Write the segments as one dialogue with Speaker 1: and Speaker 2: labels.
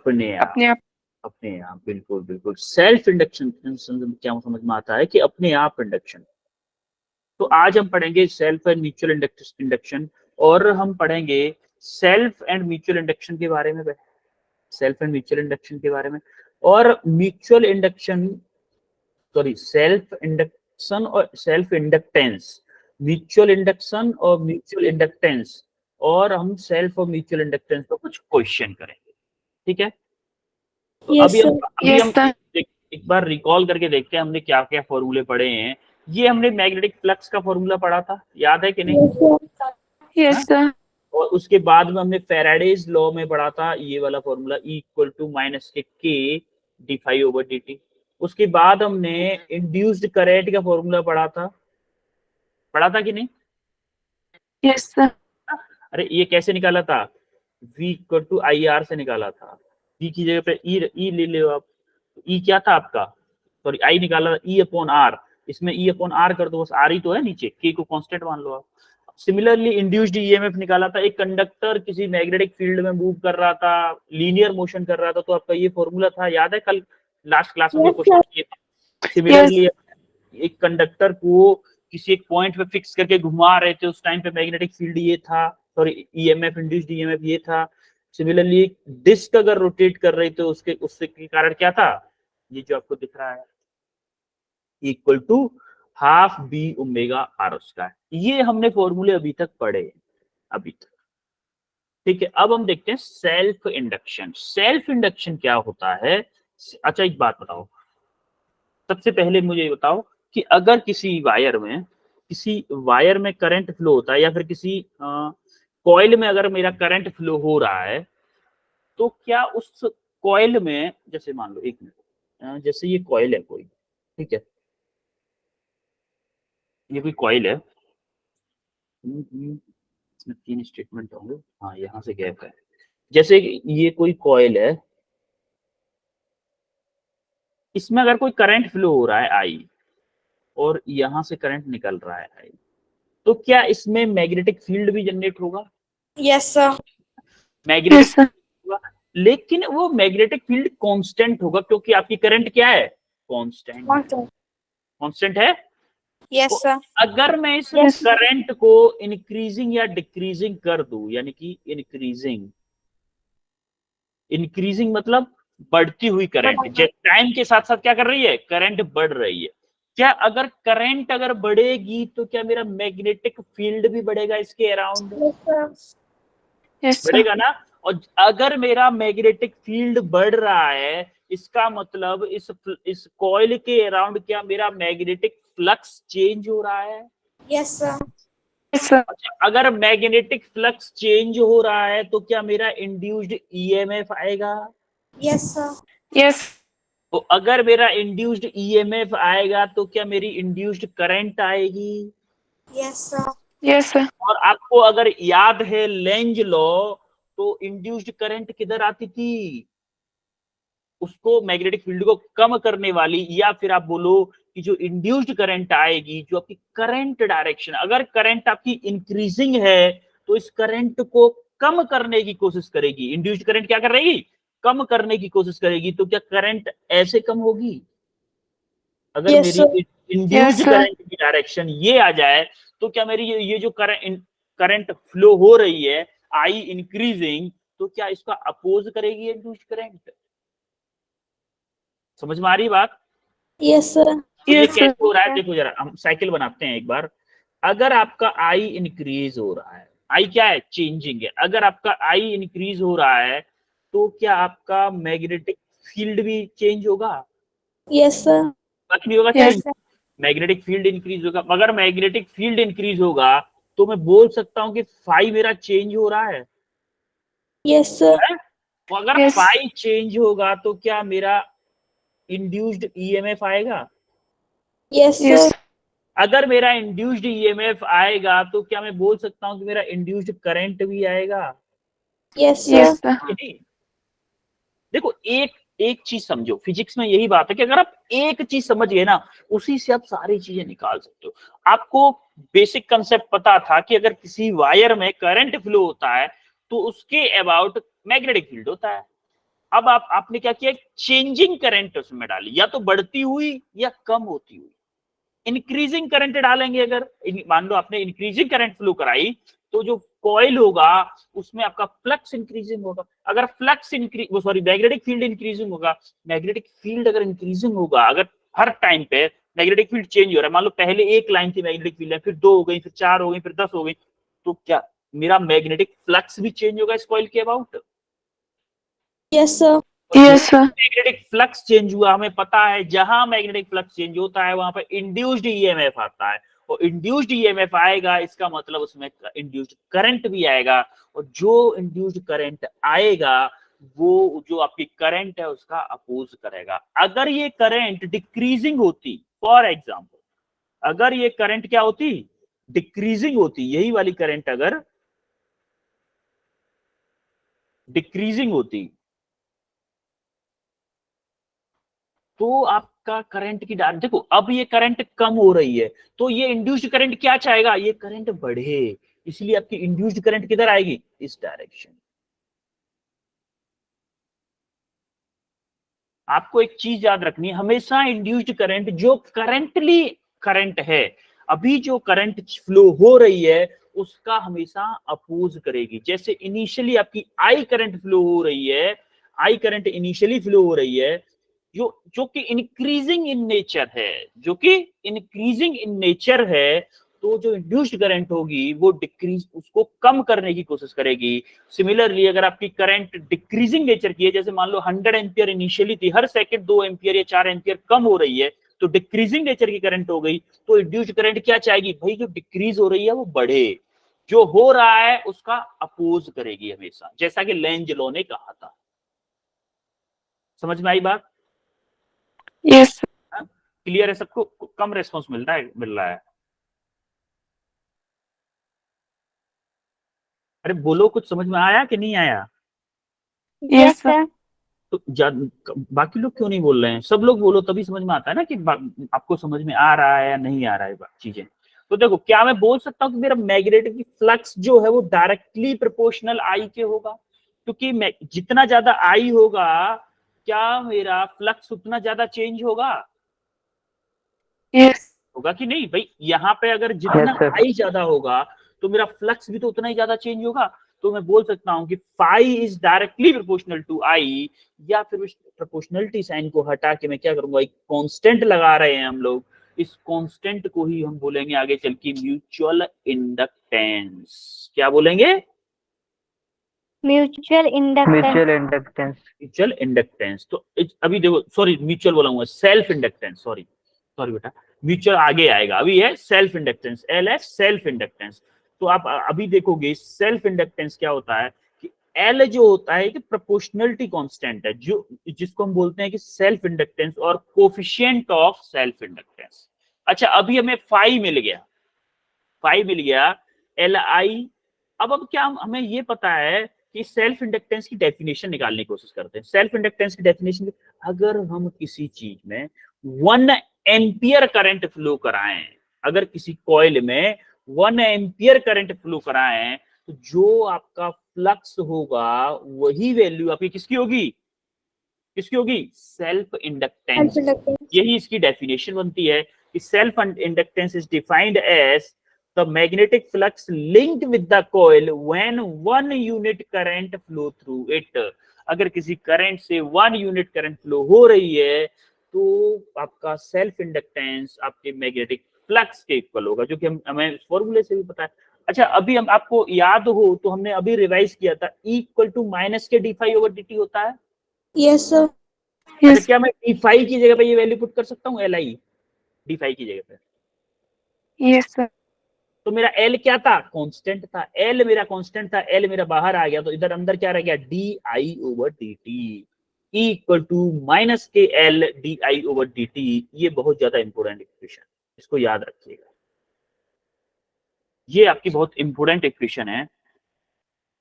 Speaker 1: अपने आप,
Speaker 2: अपने आप।
Speaker 1: अपने आप, बिल्कुल बिल्कुल। सेल्फ इंडक्शन क्या समझ में आता है कि अपने आप इंडक्शन। तो आज हम पढ़ेंगे सेल्फ एंड म्यूचुअल इंडक्शन, और हम पढ़ेंगे सेल्फ एंड म्यूचुअल इंडक्शन के बारे में, सेल्फ एंड म्यूचुअल इंडक्शन के बारे में, और mutual induction, sorry, self induction और सेल्फ इंडक्टेंस, म्यूचुअल इंडक्शन और म्यूचुअल इंडक्टेंस, और हम सेल्फ और म्यूचुअल इंडक्टेंस पर कुछ क्वेश्चन करेंगे। ठीक है, तो
Speaker 3: Yes,
Speaker 1: अभी हम
Speaker 3: sir.
Speaker 1: अभी हम
Speaker 2: यस सर।
Speaker 1: एक बार रिकॉल करके देखते हैं हमने क्या क्या फॉर्मूले पढ़े हैं। ये हमने मैग्नेटिक फ्लक्स का फॉर्मूला पढ़ा था, याद है कि नहीं?
Speaker 3: Yes, sir.
Speaker 2: Yes sir.
Speaker 1: और उसके बाद में हमने फैराडेज लॉ में पढ़ा था ये वाला formula, E equal to minus K D phi over D T. उसके बाद हमने इंड्यूस्ड करंट का फॉर्मूला पढ़ा था कि नहीं?
Speaker 2: Yes sir.
Speaker 1: अरे ये कैसे निकाला था? V equal to I R से निकाला था। V की जगह पे ई ले लो आप। E क्या था आपका? सॉरी, I निकाला था E अपॉन आर। इसमें E अपॉन आर कर दो, बस आर ही तो है नीचे, K को कांस्टेंट मान लो आप। सिमिलरली इंड्यूस्ड ईएमएफ निकाला था, एक कंडक्टर किसी मैग्नेटिक फील्ड में मूव कर रहा था, लीनियर मोशन कर रहा था, तो आपका ये फॉर्मूला था, याद है? कल लास्ट क्लास में
Speaker 3: Yes,
Speaker 1: क्वेश्चन किए थे। सिमिलरली एक कंडक्टर को किसी एक पॉइंट पे फिक्स करके घुमा रहे थे, उस टाइम पे मैग्नेटिक फील्ड ये था, सॉरी ईएमएफ, इंड्यूस्ड ईएमएफ ये था। सिमिलरली डिस्क अगर रोटेट कर रही तो उसके कारण क्या था? ये जो आपको दिख रहा है, equal to half B omega R square. ये हमने फॉर्मूले अभी तक पढ़े, अभी तक। ठीक है, अब हम देखते हैं सेल्फ इंडक्शन। सेल्फ इंडक्शन क्या होता है? अच्छा एक बात बताओ, सबसे पहले मुझे ये बताओ कि अगर किसी वायर में करंट फ्लो होता है, या फिर किसी कॉइल में अगर मेरा करंट फ्लो हो रहा है, तो क्या उस कॉइल में, जैसे मान लो, एक मिनट, जैसे ये कॉइल है कोई, ठीक है, ये कोई कॉइल है, इसमें 3 स्टेटमेंट होंगे, हाँ यहाँ से गैप है। जैसे ये कोई कॉइल है, इसमें अगर कोई करंट फ्लो हो रहा है आई, और यहां से करंट निकल रहा है आई, तो क्या इसमें मैग्नेटिक फील्ड भी जनरेट होगा?
Speaker 3: Yes, sir.
Speaker 1: Magnetic
Speaker 2: yes sir.
Speaker 1: होगा, लेकिन वो मैग्नेटिक फील्ड कांस्टेंट होगा, क्योंकि आपकी करंट क्या है? कांस्टेंट, कांस्टेंट है।
Speaker 3: Yes,
Speaker 1: तो
Speaker 3: sir.
Speaker 1: अगर मैं इस
Speaker 2: Yes.
Speaker 1: करंट को इंक्रीजिंग या डिक्रीजिंग कर दूं, यानी कि इंक्रीजिंग मतलब बढ़ती हुई करंट, टाइम के साथ साथ क्या कर रही है? करंट बढ़ रही है। क्या अगर करंट अगर बढ़ेगी तो क्या मेरा मैग्नेटिक फील्ड भी बढ़ेगा इसके around?
Speaker 3: Yes, sir.
Speaker 2: Yes sir.
Speaker 1: बढ़ेगा ना। और अगर मेरा मैग्नेटिक फील्ड बढ़ रहा है, इसका मतलब इस कॉइल के अराउंड क्या मेरा मैग्नेटिक फ्लक्स चेंज हो रहा है?
Speaker 3: Yes, sir.
Speaker 2: Yes sir.
Speaker 1: अच्छा, अगर मैग्नेटिक फ्लक्स चेंज हो रहा है तो क्या मेरा इंड्यूस्ड ईएमएफ आएगा?
Speaker 3: Yes, sir.
Speaker 2: यस।
Speaker 1: तो अगर मेरा इंड्यूस्ड ईएमएफ आएगा तो क्या मेरी इंड्यूस्ड करंट आएगी?
Speaker 3: Yes, sir.
Speaker 2: Yes sir.
Speaker 1: और आपको अगर याद है लेंज लॉ, तो इंड्यूस्ड करंट किधर आती थी? उसको मैग्नेटिक फील्ड को कम करने वाली, या फिर आप बोलो कि जो इंड्यूस्ड करंट आएगी, जो आपकी करंट डायरेक्शन, अगर करंट आपकी इंक्रीजिंग है तो इस करंट को कम करने की कोशिश करेगी। इंड्यूस्ड करंट क्या कर रही? कम करने की कोशिश करेगी। तो क्या करंट ऐसे कम होगी? अगर
Speaker 3: Yes,
Speaker 1: मेरी
Speaker 3: sir.
Speaker 1: Induced
Speaker 2: Yes, sir.
Speaker 1: Current की डायरेक्शन ये आ जाए, तो क्या मेरी ये जो करंट फ्लो हो रही है आई इंक्रीजिंग, तो क्या इसका अपोज करेगी इंड्यूस्ड करंट? समझ में आ रही बात?
Speaker 3: Yes, sir.
Speaker 1: तो ये
Speaker 2: यस सर।
Speaker 1: कैसे हो रहा है? देखो जरा, हम साइकिल बनाते हैं एक बार। अगर आपका आई इंक्रीज हो रहा है, आई क्या है? चेंजिंग है। अगर आपका आई इंक्रीज हो रहा है तो क्या आपका मैग्नेटिक फील्ड भी चेंज होगा?
Speaker 3: Yes, sir.
Speaker 1: बाकी नहीं होगा
Speaker 2: yes
Speaker 1: change.
Speaker 2: Sir.
Speaker 1: Magnetic field increase होगा। अगर मैग्नेटिक फील्ड इंक्रीज होगा तो मैं बोल सकता हूं कि फाई मेरा चेंज हो रहा है।
Speaker 3: Yes, sir.
Speaker 1: तो अगर
Speaker 2: यस।
Speaker 1: फाई चेंज होगा तो क्या मेरा इंड्यूस्ड ईएमएफ आएगा?
Speaker 3: Yes,
Speaker 2: yes.
Speaker 3: sir.
Speaker 1: अगर मेरा इंड्यूस्ड ईएमएफ आएगा तो क्या मैं बोल सकता हूं कि मेरा इंड्यूस्ड करंट भी आएगा?
Speaker 3: Yes, sir.
Speaker 2: Yes sir.
Speaker 1: कि नहीं? देखो, एक एक चीज समझो, फिजिक्स में यही बात है कि अगर आप एक चीज समझ गए ना, उसी से आप सारी चीजें निकाल सकते हो। आपको बेसिक कंसेप्ट पता था कि अगर किसी वायर में करंट फ्लो होता है तो उसके अबाउट मैग्नेटिक फील्ड होता है। अब आपने क्या किया, चेंजिंग करंट उसमें डाली, या तो बढ़ती हुई या कम होती हुई। इंक्रीजिंग करंट डालेंगे, अगर मान लो आपने इंक्रीजिंग करंट फ्लो कराई, तो जो कॉइल होगा उसमें आपका फ्लक्स इंक्रीजिंग होगा। अगर फ्लक्स मैग्नेटिक फील्ड इंक्रीजिंग होगा, मैग्नेटिक फील्ड अगर इंक्रीजिंग होगा, अगर हर टाइम पे मैग्नेटिक फील्ड चेंज हो रहा है, मान लो पहले एक लाइन थी मैग्नेटिक फील्ड है, फिर 2 हो गई, फिर 4 हो गई, फिर 10 हो गई, तो क्या मेरा मैग्नेटिक फ्लक्स भी चेंज होगा इस कॉइल के about?
Speaker 3: Yes, sir.
Speaker 2: Yes, sir.
Speaker 1: Magnetic flux change हुआ, हमें पता है जहां मैग्नेटिक फ्लक्स चेंज होता है वहां पर इंड्यूस्ड ईएमएफ आता है, और इंड्यूस्ड ईएमएफ आएगा, इसका मतलब उसमें इंड्यूस्ड करंट भी आएगा, और जो इंड्यूस्ड करंट आएगा वो जो आपकी करंट है उसका अपोज करेगा। अगर ये करंट डिक्रीजिंग होती, फॉर एग्जांपल अगर ये करंट क्या होती, डिक्रीजिंग होती, यही वाली करंट अगर डिक्रीजिंग होती, तो आपका करंट की डायरेक्शन देखो, अब ये करंट कम हो रही है, तो ये इंड्यूस्ड करंट क्या चाहेगा, ये करंट बढ़े, इसलिए आपकी इंड्यूस्ड करंट किधर आएगी, इस डायरेक्शन। आपको एक चीज याद रखनी है, हमेशा इंड्यूस्ड करंट जो करंटली करंट है, अभी जो करंट फ्लो हो रही है उसका हमेशा अपोज करेगी। जैसे इनिशियली आपकी आई करंट फ्लो हो रही है, आई करंट इनिशियली फ्लो हो रही है, जो कि इंक्रीजिंग इन नेचर है, जो कि इंक्रीजिंग इन नेचर है, तो जो इंड्यूस्ड करंट होगी वो डिक्रीज, उसको कम करने की कोशिश करेगी। सिमिलरली अगर आपकी करंट डिक्रीजिंग नेचर की है, जैसे मान लो 100 एम्पियर इनिशियली थी, हर सेकंड 2 एम्पियर या 4 एम्पियर कम हो रही है, तो डिक्रीजिंग नेचर की करंट हो गई, तो इंड्यूस्ड करंट क्या चाहेगी, भाई जो डिक्रीज हो रही है वो बढ़े, जो हो रहा है उसका अपोज करेगी हमेशा, जैसा कि लेंज लॉ ने कहा था। समझ में आई बात?
Speaker 2: Yes, sir.
Speaker 1: क्लियर है सबको? कम रेस्पॉन्स मिल रहा है। अरे बोलो, कुछ समझ में आया कि नहीं आया?
Speaker 2: Yes, sir.
Speaker 1: तो बाकी लोग क्यों नहीं बोल रहे हैं? सब लोग बोलो, तभी समझ में आता है ना कि आपको समझ में आ रहा है या नहीं आ रहा है चीजें। तो देखो, क्या मैं बोल सकता हूँ कि मेरा मैग्नेटिक फ्लक्स जो है वो डायरेक्टली प्रोपोर्शनल आई के होगा, क्योंकि जितना ज्यादा आई होगा, क्या मेरा फ्लक्स उतना ज्यादा चेंज होगा?
Speaker 2: Yes.
Speaker 1: होगा कि नहीं भाई? यहाँ पे अगर जितना आई ज्यादा होगा तो मेरा फ्लक्स भी तो उतना ही ज्यादा चेंज होगा। तो मैं बोल सकता हूँ कि phi is directly proportional to I, या फिर उस प्रोपोर्शनलिटी साइन को हटा के मैं क्या करूंगा, एक कांस्टेंट लगा रहे हैं हम लोग, इस कांस्टेंट को ही हम बोलेंगे आगे चल के म्यूचुअल इंडक्टेंस। क्या बोलेंगे?
Speaker 3: Mutual inductance.
Speaker 1: Mutual inductance. तो अभी देखो, सॉरी म्यूचुअल बोला हूँ, सेल्फ इंडक्टेंस, सॉरी बेटा, म्यूचुअल आगे आएगा, अभी है सेल्फ इंडक्टेंस, एल है सेल्फ इंडक्टेंस। तो आप अभी देखोगे सेल्फ इंडक्टेंस क्या होता है कि एल जो होता है कि प्रोपोर्शनलिटी कांस्टेंट है, जो जिसको हम बोलते हैं कि सेल्फ इंडक्टेंस और कोफिशिएंट ऑफ सेल्फ इंडक्टेंस। अच्छा, अभी हमें फाई मिल गया, एल आई। अब क्या हमें ये पता है कि सेल्फ इंडक्टेंस की डेफिनेशन निकालने की कोशिश करते हैं। सेल्फ इंडक्टेंस की डेफिनेशन, अगर हम किसी चीज में 1 एम्पियर करंट फ्लो कराएं, अगर किसी कॉइल में 1 एम्पियर करंट फ्लो कराएं, तो जो आपका फ्लक्स होगा वही वैल्यू आपकी किसकी होगी, सेल्फ इंडक्टेंस। यही इसकी डेफिनेशन बनती है कि self inductance is defined as the magnetic flux linked with the coil when 1 unit current flow through it। अगर किसी करंट से 1 यूनिट करंट फ्लो हो रही है तो आपका सेल्फ इंडक्टेंस आपके मैग्नेटिक फ्लक्स के इक्वल होगा, जो कि हमें इस फॉर्मूले से भी पता है। अच्छा, अभी हम आपको याद हो तो हमने अभी रिवाइज किया था, E equal to minus K D phi over dt होता है।
Speaker 3: Yes, sir.
Speaker 1: अच्छा, क्या मैं डी फाई की जगह पे ये वैल्यू पुट कर सकता हूँ, LI डी फाई की जगह पे?
Speaker 2: Yes, sir.
Speaker 1: तो मेरा L क्या था, कांस्टेंट था, L मेरा कांस्टेंट था, L मेरा बाहर आ गया, तो इधर अंदर क्या रह गया, DI over dt, E equal to minus के L DI ओवर dt। ये बहुत ज्यादा इंपोर्टेंट इक्वेशन, इसको याद रखिएगा, ये आपकी बहुत इंपोर्टेंट इक्वेशन है।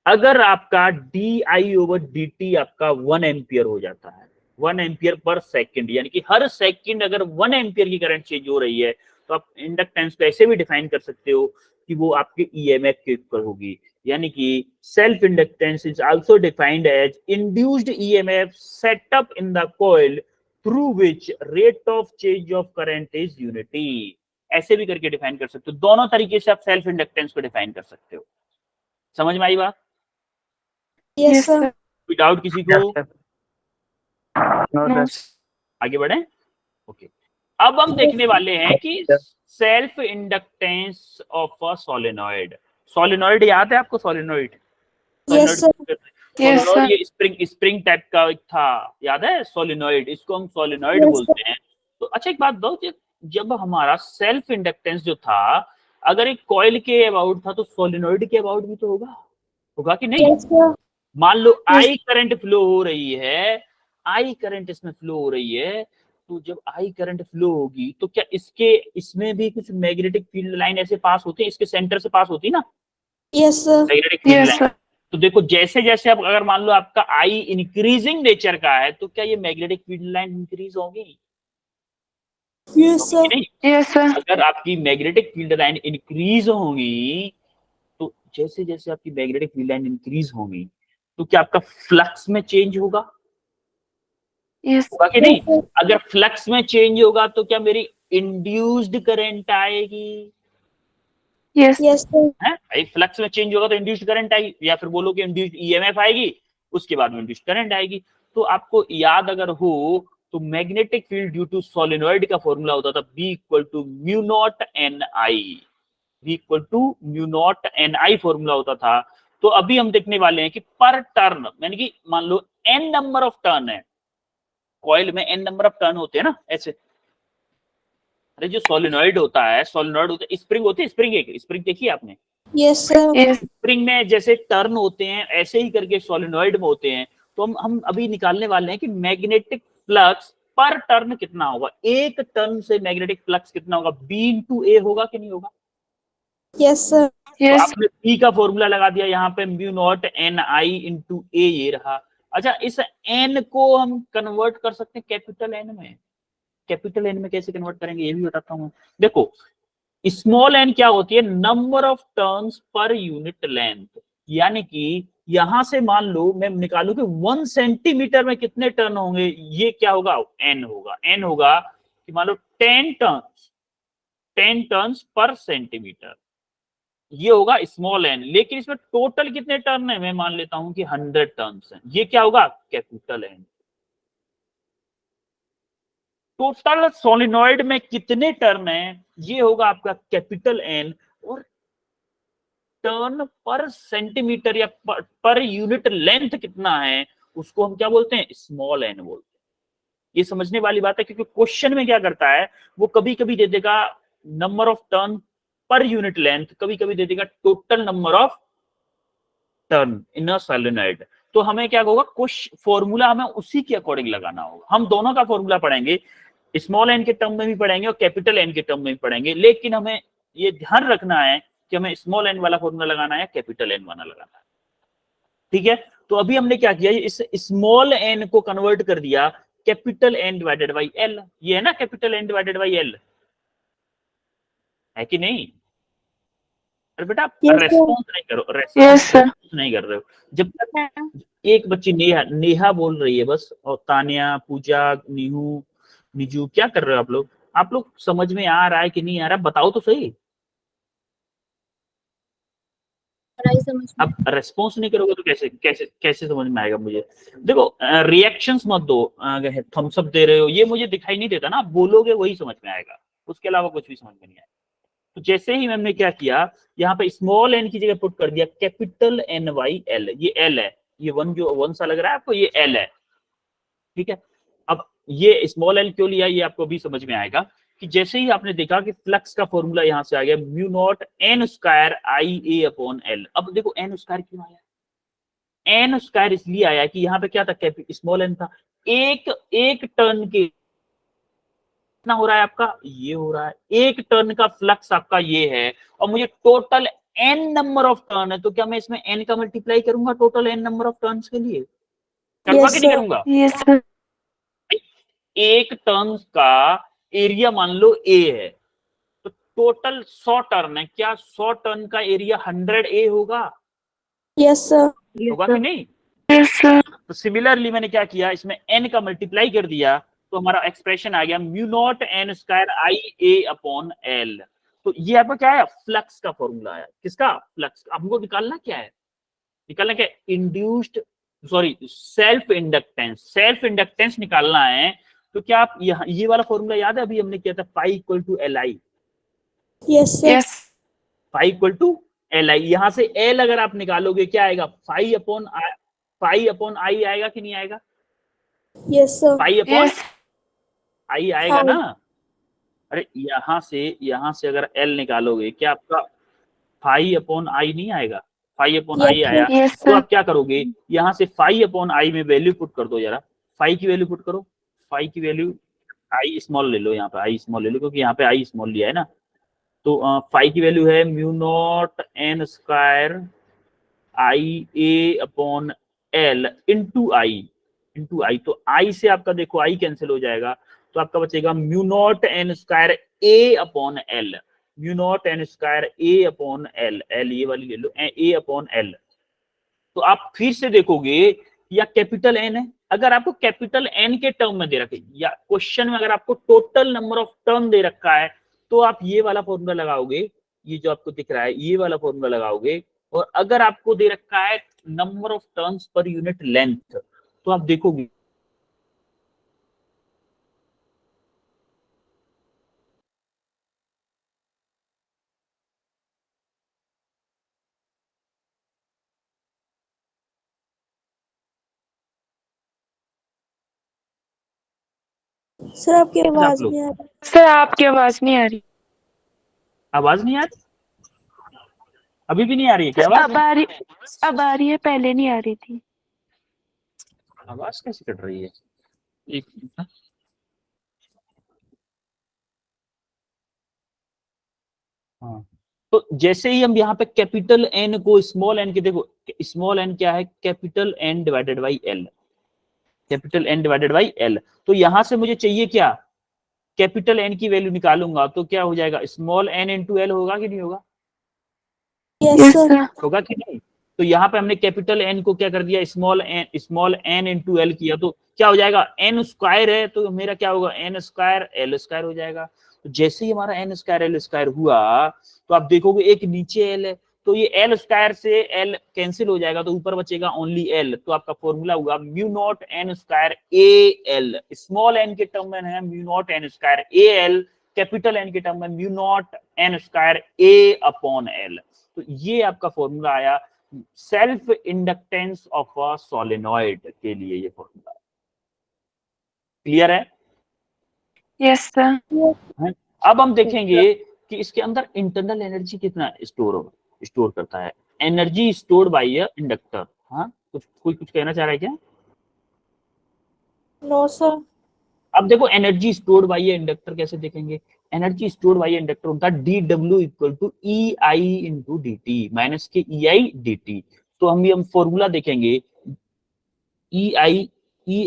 Speaker 1: अगर आपका DI ओवर dt आपका 1 एम्पियर हो जाता है, 1 एम्पियर पर सेकंड, यानी कि हर सेकंड अगर 1 एम्पियर की करंट चेंज हो रही है, तो आप इंडक्टेंस को ऐसे भी डिफाइन कर सकते हो कि वो आपके ईएमएफ के इक्वल होगी। यानी कि self inductance is also defined as induced EMF set up in the coil through which rate of change of current is unity. ऐसे भी करके डिफाइन कर सकते हो, दोनों तरीके से आप सेल्फ इंडक्टेंस को डिफाइन कर सकते हो। समझ में आई बात?
Speaker 3: Yes,
Speaker 2: Yes,
Speaker 3: sir.
Speaker 2: sir.
Speaker 1: कोई डाउट किसी को?
Speaker 2: No,
Speaker 1: आगे बढ़े। ओके, अब हम देखने वाले हैं कि self inductance of a solenoid. Solenoid याद है आपको? Solenoid,
Speaker 3: Yes, sir.
Speaker 2: Yes, sir.
Speaker 1: ये स्प्रिंग टाइप का एक था, याद है? सोलेनॉइड, इसको हम सोलेनॉइड
Speaker 3: Yes,
Speaker 1: बोलते हैं। तो अच्छा एक बात दो, जब हमारा सेल्फ इंडक्टेंस जो था, अगर एक कॉइल के अबाउट था तो सोलेनॉइड के अबाउट भी तो होगा कि नहीं?
Speaker 3: Yes, sir.
Speaker 1: मान लो
Speaker 3: Yes.
Speaker 1: आई करंट फ्लो हो रही है, आई करंट इसमें फ्लो हो रही है, तो जब आई करंट फ्लो होगी तो क्या इसमें भी कुछ मैग्नेटिक फील्ड लाइन ऐसे पास होती है, इसके सेंटर से पास होती है ना
Speaker 3: Yes, sir.
Speaker 1: Magnetic field
Speaker 2: Yes,
Speaker 1: line?
Speaker 2: sir.
Speaker 1: तो देखो जैसे जैसे अब अगर मान लो आपका आई इंक्रीजिंग नेचर का है, तो क्या ये मैग्नेटिक फील्ड लाइन इंक्रीज होगी?
Speaker 3: Yes, sir.
Speaker 1: नहीं,
Speaker 2: Yes, sir.
Speaker 1: अगर आपकी मैग्नेटिक फील्ड लाइन इंक्रीज होंगी, तो जैसे जैसे आपकी मैग्नेटिक फील्ड लाइन इंक्रीज होंगी, तो क्या आपका फ्लक्स में चेंज होगा
Speaker 2: Yes.
Speaker 1: कि नहीं?
Speaker 3: Yes, sir.
Speaker 1: अगर फ्लक्स में चेंज होगा तो क्या मेरी इंड्यूस्ड करंट आएगी?
Speaker 2: Yes.
Speaker 3: Yes, sir.
Speaker 1: है भाई, फ्लक्स में चेंज होगा तो इंड्यूस्ड करंट आएगी, या फिर बोलो कि इंड्यूस्ड ईएमएफ आएगी, उसके बाद में इंड्यूस्ड करंट आएगी। तो आपको याद अगर हो तो magnetic field due to solenoid का फॉर्मूला होता था B equal to mu not N I. B equal to mu not N I formula होता था। तो अभी हम देखने वाले हैं कि पर टर्न, यानी कि मान लो n नंबर ऑफ टर्न है, कॉइल में n नंबर ऑफ टर्न होते हैं ना ऐसे। अरे जो सोलेनॉइड होता है, स्प्रिंग होती है, स्प्रिंग देखी है आपने?
Speaker 3: Yes, sir.
Speaker 2: Yes.
Speaker 1: स्प्रिंग में जैसे टर्न होते हैं, ऐसे ही करके सोलेनॉइड में होते हैं। तो हम अभी निकालने वाले हैं कि मैग्नेटिक फ्लक्स पर टर्न कितना होगा, एक टर्न से मैग्नेटिक फ्लक्स कितना होगा, B इंटू ए होगा कि नहीं होगा?
Speaker 3: Yes, sir.
Speaker 1: तो
Speaker 2: Yes.
Speaker 1: आपने P का फॉर्मूला लगा दिया यहाँ पे, mu not N I into A ये रहा। अच्छा, इस n को हम कन्वर्ट कर सकते हैं कैपिटल N में। कैपिटल N में कैसे कन्वर्ट करेंगे ये भी बताता हूँ। देखो स्मॉल n क्या होती है, number of turns per unit length. यानी कि यहां से मान लो मैं निकालू कि 1 सेंटीमीटर में कितने टर्न होंगे, ये क्या होगा, n होगा। n होगा कि मान लो 10 टर्न्स पर सेंटीमीटर, ये होगा स्मॉल n। लेकिन इसमें टोटल कितने टर्न है, मैं मान लेता हूं कि 100 टर्न्स हैं, ये क्या होगा, कैपिटल N। टोटल सोलिनॉइड में कितने टर्न है, ये होगा आपका कैपिटल N। और टर्न पर सेंटीमीटर या पर यूनिट लेंथ कितना है, उसको हम क्या बोलते हैं, स्मॉल n बोलते हैं। ये समझने वाली बात है, क्योंकि क्वेश्चन में क्या करता है, वो कभी कभी दे देगा number of turn per unit length, कभी कभी दे देगा total number of turn in a solenoid. तो हमें क्या होगा, कुछ फॉर्मूला हमें उसी के अकॉर्डिंग लगाना होगा। हम दोनों का फॉर्मूला पढ़ेंगे, स्मॉल n के टर्म में भी पढ़ेंगे और कैपिटल N के टर्म में भी पढ़ेंगे, लेकिन हमें ये ध्यान रखना है कि हमें स्मॉल n वाला फॉर्मूला लगाना है, कैपिटल N वाला लगाना है। ठीक है, तो अभी हमने क्या किया, इस स्मॉल n को कन्वर्ट कर दिया capital N divided by L। ये है ना capital N divided by L, है कि नहीं? अरे बेटा आप
Speaker 3: Yes, sir.
Speaker 1: रेस्पॉन्स नहीं करो,
Speaker 2: Yes, sir.
Speaker 1: रेस्पॉन्स नहीं कर रहे हो। जब तक एक बच्ची नेहा बोल रही है बस, और तानिया, पूजा, नीहू, निजू, क्या कर रहे हो आप लोग? आप लोग समझ में आ रहा है कि नहीं आ रहा, बताओ तो सही। आप रेस्पॉन्स नहीं करोगे तो कैसे कैसे कैसे समझ में आएगा मुझे? देखो रिएक्शंस मत दो, थम्स अप दे रहे हो ये मुझे दिखाई नहीं देता ना, आप बोलोगे वही समझ में आएगा, उसके अलावा कुछ भी समझ में नहीं आएगा। तो जैसे ही हमने क्या किया, यहाँ पे स्मॉल n की जगह पुट कर दिया कैपिटल N बाई L। ये L है, ये वन सा लग रहा है आपको, ये L है। ठीक है, अब ये स्मॉल l क्यों लिया ये आपको भी समझ में आएगा, कि जैसे ही आपने देखा कि फ्लक्स का फॉर्मूला यहां से आ गया, mu naught n square I A upon L. अब देखो n स्क्वायर क्यों आया, n स्क्वायर इसलिए आया कि यहाँ पे क्या था, स्मॉल n था। एक टर्न के कितना हो रहा है आपका, ये हो रहा है, एक टर्न का फ्लक्स आपका ये है, और मुझे total n number of turn है, तो क्या मैं इसमें n का मल्टीप्लाई करूंगा total n number of turns के लिए, करूंगा
Speaker 3: Yes,
Speaker 1: कि नहीं
Speaker 3: sir.
Speaker 1: करूंगा?
Speaker 2: Yes, sir.
Speaker 1: एक टर्न का एरिया मान लो A है, तो टोटल 100 टर्न है, क्या 100 टर्न का एरिया 100 A होगा?
Speaker 3: Yes, sir.
Speaker 1: होगा कि नहीं?
Speaker 2: Yes, sir.
Speaker 1: तो सिमिलरली मैंने क्या किया, इसमें n का मल्टीप्लाई कर दिया तो हमारा एक्सप्रेशन आ गया mu naught n square I A upon L. तो ये आपका क्या है, फ्लक्स का फॉर्मूला है। किसका? फ्लक्स। हमको निकालना क्या है? निकालना क्या? Induced, sorry, self inductance. Self inductance निकालना है। तो क्या आप ये वाला फॉर्मूला याद है, अभी हमने किया था, phi equal to L I.
Speaker 3: Yes, sir.
Speaker 2: Yes.
Speaker 1: Phi equal to L I. यहां से एल अगर आप निकालोगे क्या आएगा, फाई अपॉन आई आएगा कि नहीं आएगा?
Speaker 3: Yes, sir.
Speaker 1: Phi upon
Speaker 2: Yes.
Speaker 1: I आएगा
Speaker 3: Hi.
Speaker 1: ना? अरे यहां से अगर एल निकालोगे क्या आपका फाई अपॉन आई नहीं आएगा? फाई अपॉन
Speaker 3: Yes,
Speaker 1: आई
Speaker 3: sir.
Speaker 1: आया।
Speaker 2: Yes,
Speaker 1: तो
Speaker 2: sir.
Speaker 1: आप क्या करोगे, यहां से फाई अपॉन आई में वैल्यू पुट कर दो जरा। फाई की वैल्यू पुट करो। फाई की वैल्यू, आई स्मॉल ले लो, यहाँ पे आई स्मॉल ले लो क्योंकि यहाँ पे आई स्मॉल लिया है ना। तो फाई की वैल्यू है mu not N square I A upon L into I. तो आई से आपका देखो आई कैंसिल हो जाएगा, तो आपका बचेगा mu naught N square A upon L. Mu naught N square A upon L, L ये वाली ले लो, ए अपॉन एल। तो आप फिर से देखोगे या कैपिटल एन है, अगर आपको कैपिटल एन के टर्म में दे रखे, या क्वेश्चन में अगर आपको टोटल नंबर ऑफ टर्म दे रखा है, तो आप ये वाला फॉर्मूला लगाओगे, ये जो आपको दिख रहा है ये वाला फॉर्मूला लगाओगे। और अगर आपको दे रखा है number of turns per unit length, तो आप देखोगे
Speaker 3: Sir, आपकी
Speaker 1: आप
Speaker 3: आवाज
Speaker 1: लोग,
Speaker 3: नहीं आ रही।
Speaker 2: Sir, आपकी आवाज नहीं आ रही।
Speaker 1: आवाज नहीं आ रही? अभी भी नहीं आ रही है क्या
Speaker 2: Sir,
Speaker 1: आवाज?
Speaker 2: अब आ रही है, पहले नहीं आ रही थी।
Speaker 1: आवाज कैसे कट रही है? एक मिनट ना। हाँ, तो जैसे ही हम यहाँ पे कैपिटल एन को स्मॉल एन के, देखो स्मॉल एन क्या है, capital N divided by L. Capital N divided by L. तो यहां से मुझे चाहिए क्या, कैपिटल एन की वैल्यू निकालूंगा तो क्या हो जाएगा, स्मॉल एन इंटू एल होगा कि नहीं होगा?
Speaker 3: Yes,
Speaker 2: Yes,
Speaker 3: sir.
Speaker 2: sir.
Speaker 1: होगा कि नहीं? तो यहाँ पे हमने कैपिटल एन को क्या कर दिया, स्मॉल एन इंटू एल किया, तो क्या हो जाएगा, एन स्क्वायर है तो मेरा क्या होगा, एन स्क्वायर एल स्क्वायर हो जाएगा। तो जैसे ही हमारा एन स्क्वायर एल स्क्वायर हुआ, तो आप देखोगे एक नीचे एल है, तो ये एल स्क्वायर से एल कैंसिल हो जाएगा, तो ऊपर बचेगा ओनली एल। तो आपका फॉर्मूला होगा mu not N square A L. Small N के टर्म में है mu not N square A L, capital N के टर्म में mu not N square A upon L. तो ये आपका फॉर्मूला आया self inductance of a solenoid के लिए, ये फॉर्मूला। क्लियर है?
Speaker 2: Yes, sir.
Speaker 1: है? अब हम देखेंगे कि इसके अंदर इंटरनल एनर्जी कितना स्टोर करता है। एनर्जी स्टोर्ड बाय अ इंडक्टर। हाँ, कुछ कहना चाह रहा है क्या?
Speaker 3: No, sir.
Speaker 1: अब देखो एनर्जी स्टोर्ड बाय इंडक्टर कैसे देखेंगे। एनर्जी स्टोर्ड बाय इंडक्टर होता है D W equal to E I into D T, minus के ई आई डी टी। तो हम फॉर्मूला देखेंगे, ई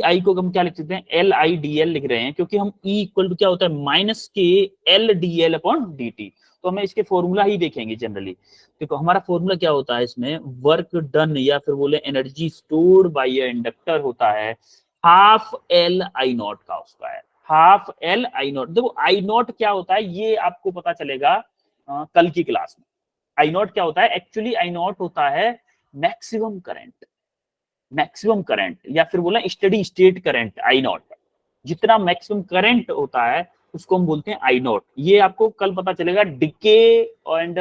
Speaker 1: आई को हम क्या लिख सकते हैं, एल आई डी एल लिख रहे हैं, क्योंकि हम ई इक्वल टू क्या होता है, माइनस के L D L upon D T. तो हमें इसके फॉर्मूला ही देखेंगे जनरली। देखो हमारा फॉर्मूला क्या होता है इसमें, वर्क डन या फिर बोले एनर्जी स्टोर्ड बाय अ इंडक्टर होता है हाफ एल आई नॉट का square. Half L I not, देखो आई नॉट क्या होता है ये आपको पता चलेगा कल की क्लास में। आई नॉट क्या होता है, एक्चुअली आई नॉट होता है मैक्सिमम करंट। मैक्सिमम करंट या फिर बोला steady state current, I not. जितना मैक्सिमम करंट होता है उसको हम बोलते हैं आई नॉट। ये आपको कल पता चलेगा डिके एंड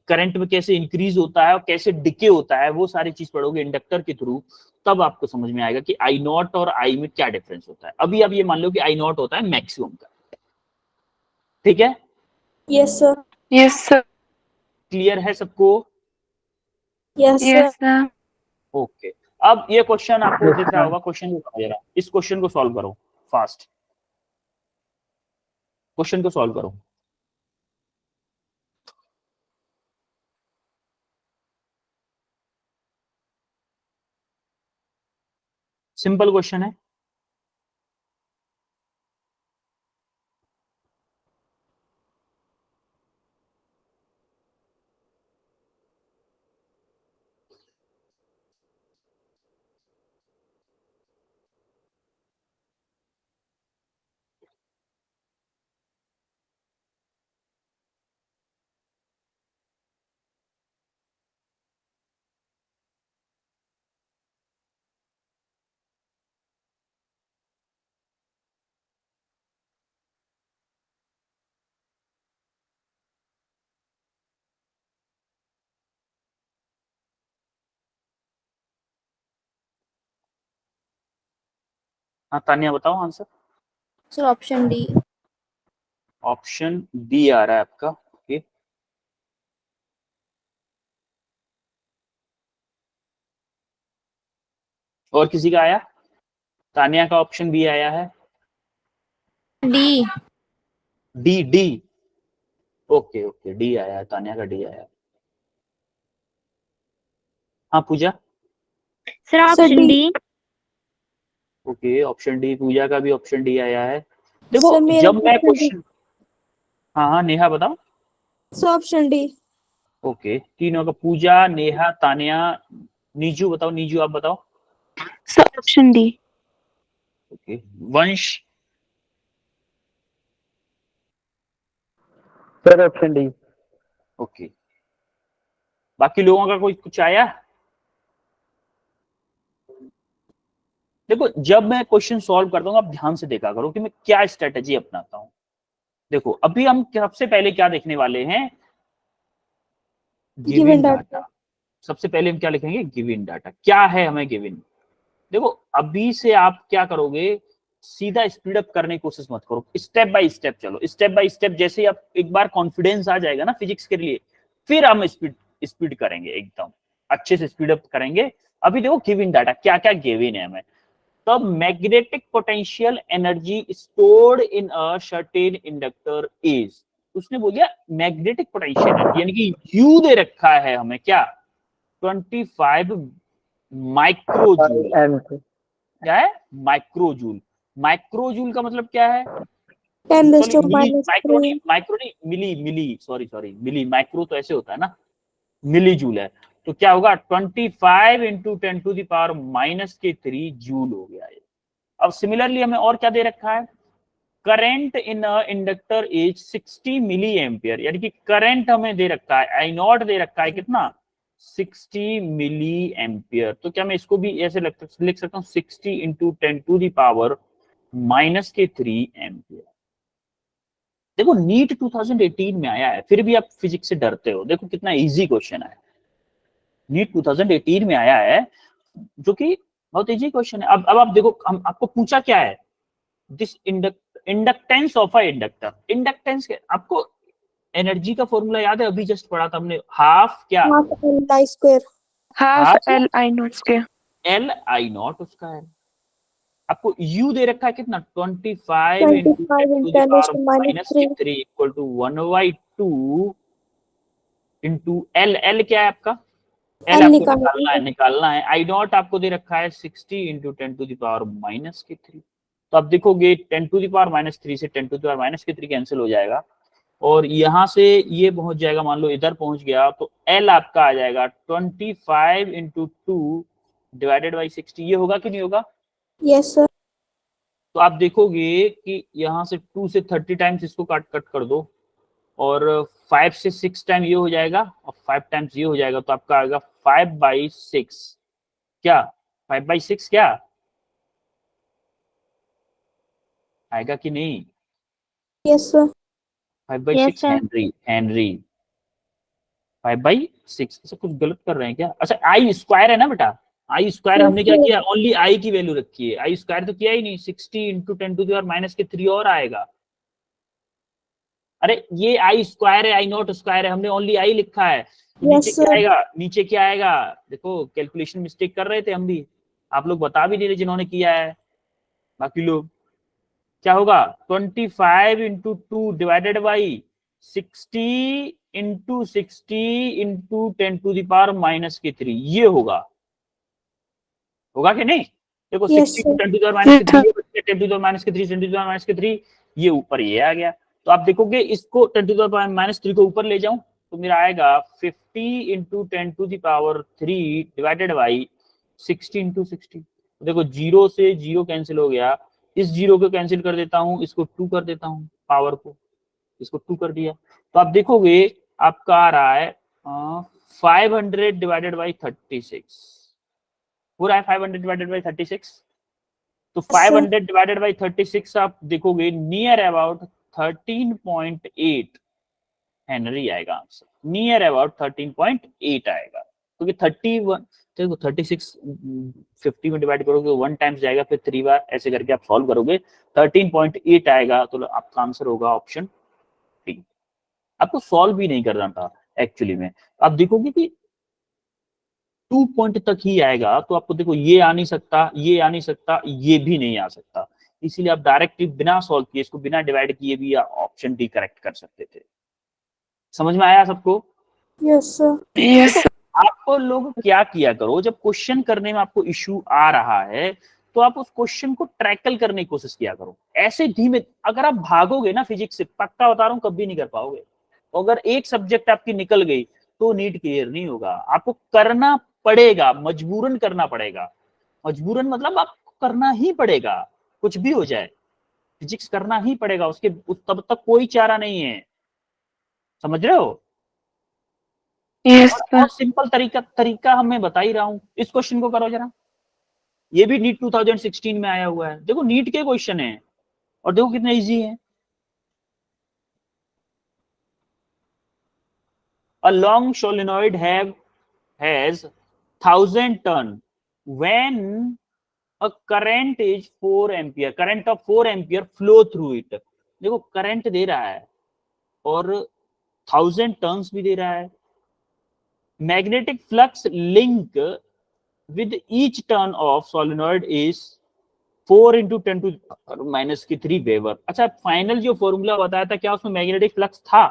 Speaker 1: करंट में कैसे इंक्रीज होता है और कैसे डिके होता है, वो सारी चीज पढ़ोगे इंडक्टर के थ्रू, तब आपको समझ में आएगा कि आई नॉट और आई में क्या डिफरेंस होता है। अभी आप ये मान लो कि आई नॉट होता है मैक्सिमम का। ठीक है?
Speaker 3: Yes, sir.
Speaker 2: Yes, sir.
Speaker 1: Clear है सबको?
Speaker 3: Yes, sir.
Speaker 2: Yes, sir.
Speaker 1: Okay. अब ये क्वेश्चन आपको दिख रहा होगा, क्वेश्चन को जरा इस क्वेश्चन को सॉल्व करो फास्ट। क्वेश्चन को सॉल्व करो। सिंपल क्वेश्चन है। हाँ तानिया बताओ answer.
Speaker 3: Sir option D.
Speaker 1: Option D आ रहा है आपका। ओके, और किसी का आया? तानिया का ऑप्शन बी आया है।
Speaker 3: D.
Speaker 1: D D okay okay, D आया है, तानिया का डी आया है। हाँ Pooja.
Speaker 2: Sir
Speaker 3: sir
Speaker 2: option
Speaker 3: D.
Speaker 2: D.
Speaker 1: Okay, option D, Pooja का भी ऑप्शन डी आया है। देखो
Speaker 3: सर मेरा
Speaker 1: जब मैं
Speaker 3: ऑप्शन डी।
Speaker 1: क्वेश्चन, हाँ हाँ नेहा बताओ।
Speaker 3: Sir option D.
Speaker 1: ओके, तीनों का, पूजा, नेहा, तानिया, नीजू बताओ, नीजू आप बताओ।
Speaker 2: Sir option D.
Speaker 1: ओके, वंश।
Speaker 4: Sir option D.
Speaker 1: ओके, बाकी लोगों का कोई कुछ आया? देखो जब मैं क्वेश्चन सॉल्व करता हूँ आप ध्यान से देखा करो कि मैं क्या स्ट्रेटेजी अपनाता हूँ। देखो अभी हम सबसे पहले क्या देखने वाले हैं, गिवन डाटा। सबसे पहले हम क्या लिखेंगे, गिवन डाटा क्या है हमें गिवन। देखो अभी से आप क्या करोगे, सीधा स्पीड अप करने की कोशिश मत करो, स्टेप बाय स्टेप चलो, स्टेप बाय स्टेप। जैसे ही आप एक बार कॉन्फिडेंस आ जाएगा ना फिजिक्स के लिए, फिर हम स्पीड स्पीड करेंगे, एकदम अच्छे से स्पीड अप करेंगे। अभी देखो गिवन डाटा क्या क्या गिवन है हमें। तो magnetic potential energy stored in a certain inductor is, उसने बोल दिया मैग्नेटिक पोटेंशियल एनर्जी, यानी कि यू दे रखा है हमें क्या, 25 माइक्रोजूल। क्या है, माइक्रोजूल। माइक्रोजूल का मतलब क्या है,
Speaker 3: 10 to
Speaker 1: मिली,
Speaker 3: minus
Speaker 1: माइक्रो
Speaker 3: 3।
Speaker 1: नहीं, माइक्रो नहीं, मिली, मिली, सॉरी सॉरी, मिली, माइक्रो तो ऐसे होता है ना, मिली जूल है। तो क्या होगा, 25 इंटू 10⁻³ जूल हो गया ये। अब सिमिलरली हमें और क्या दे रखा है, current in inductor is 60 milli ampere, यानी कि करंट हमें दे रखा है, आई नॉट दे रखा है कितना, 60 मिली एम्पियर। तो क्या मैं इसको भी ऐसे लिख सकता हूँ, 60 इंटू 10⁻³ एम्पियर। देखो नीट 2018 में आया है, फिर भी आप फिजिक्स से डरते हो। देखो कितना इजी क्वेश्चन है, नीट 2018 में आया है, जो कि बहुत इजी क्वेश्चन है। अब आप देखो, हम आपको पूछा क्या है, this inductance of a inductor. Inductance आपको एनर्जी का फॉर्मूला याद है, अभी जस्ट पढ़ा था हमने, हाफ क्या,
Speaker 3: half L I square.
Speaker 2: Half
Speaker 1: half
Speaker 2: L I naught square.
Speaker 1: L I naught उसका है। आपको यू दे रखा है कितना, 25 इंटू 10⁻³ equal to 1/2 into L. L क्या है आपका, एल
Speaker 3: एल
Speaker 1: आपको निकालना है, निकालना है। आई नॉट आपको दे रखा है 60 इंटू 10⁻³ तो आप देखोगे 10⁻³ से 10⁻³ कैंसिल हो जाएगा, और यहां से ये पहुंच जाएगा, मान लो इधर पहुंच गया, तो एल आपका आ जाएगा 25 इंटू 2 डिवाइडेड बाई 60। ये होगा कि नहीं होगा?
Speaker 3: Yes sir.
Speaker 1: तो आप देखोगे कि यहाँ से 2 से 30 टाइम्स इसको कट कर दो, और 5 से 6 टाइम ये हो जाएगा, और 5 टाइम्स ये हो जाएगा, तो आपका आएगा 5/6। क्या 5/6 क्या आएगा कि नहीं?
Speaker 3: Yes sir.
Speaker 1: 5/6 Henry, Henry 5/6। ऐसा कुछ गलत कर रहे हैं क्या? अच्छा आई स्क्वायर है ना बेटा, आई स्क्वायर हमने क्या किया, ओनली आई की वैल्यू रखी है, आई स्क्वायर तो किया ही नहीं। 60 इंटू 10⁻³ और आएगा। अरे ये आई स्क्वायर है, आई नॉट स्क्वायर है, हमने ओनली आई लिखा है। तो नीचे क्या आएगा, नीचे क्या आएगा, देखो कैलकुलेशन मिस्टेक कर रहे थे हम भी, आप लोग बता भी नहीं रहे जिन्होंने किया है, बाकी लोग। क्या होगा, 25 into 2 divided by 60 into 60 into 10⁻³ ये होगा कि नहीं? देखो 60 इंटू 10⁻³ ये ऊपर ये आ गया। तो आप देखोगे इसको 10⁻³ को ऊपर ले जाऊं तो मेरा आएगा 50 इंटू 10⁻³ डिवाइडेड बाई 60 इंटू 60। देखो 0 से 0 कैंसिल हो गया, इस 0 को कैंसिल कर देता हूं, इसको 2 कर देता हूं, पावर को इसको 2 कर दिया, तो आप देखोगे आपका आ रहा है 500 डिवाइडेड बाई 36 हो रहा है, 500 डिवाइडेड बाई 36। तो 500 डिवाइडेड बाई 36 आप देखोगे नियर अबाउट 13.8 हेनरी आएगा आंसर, नियर अबाउट 13.8 आएगा। क्योंकि 31 देखो 36 50 में डिवाइड करोगे तो 1 टाइम्स जाएगा, फिर 3 बार ऐसे करके आप सॉल्व करोगे 13.8 आएगा, तो आपका आंसर होगा ऑप्शन डी। आपको सॉल्व भी नहीं करना था एक्चुअली में। आप देखोगे कि 2 पॉइंट तक ही आएगा, तो आपको देखो ये आ नहीं सकता, ये आ नहीं सकता, ये भी नहीं आ सकता, इसीलिए आप डायरेक्टली बिना सॉल्व किए, इसको बिना डिवाइड किए भी ऑप्शन डी करेक्ट कर सकते थे। समझ में आया सबको?
Speaker 3: Yes, sir.
Speaker 2: Yes, sir.
Speaker 1: आपको लोग क्या किया करो, जब क्वेश्चन करने में आपको इश्यू आ रहा है तो आप उस क्वेश्चन को ट्रैकल करने की कोशिश किया करो। ऐसे धीमे, अगर आप भागोगे ना फिजिक्स से, पक्का बता रहा हूं कभी नहीं कर पाओगे। अगर एक सब्जेक्ट आपकी निकल गई तो नीट क्लियर नहीं होगा। आपको करना पड़ेगा, मजबूरन करना पड़ेगा। मजबूरन मतलब आपको करना ही पड़ेगा, कुछ भी हो जाए फिजिक्स करना ही पड़ेगा, उसके तब तक कोई चारा नहीं है। समझ रहे हो?
Speaker 2: Yes,
Speaker 1: और
Speaker 2: sir.
Speaker 1: सिंपल तरीका हमें बता ही रहा हूं। इस क्वेश्चन को करो जरा, ये भी नीट 2016 में आया हुआ है। देखो नीट के क्वेश्चन है और देखो कितने इजी है। A long solenoid has 1000 turn when a current is 4 ampere, current of 4 ampere flow through it। देखो करंट दे रहा है और 1000 टर्न्स भी दे रहा है। Magnetic flux link with each turn of solenoid is 4 into 10 to minus की 3 weber. अच्छा, final जो फॉर्मूला बताया था, क्या उसमें मैग्नेटिक फ्लक्स था?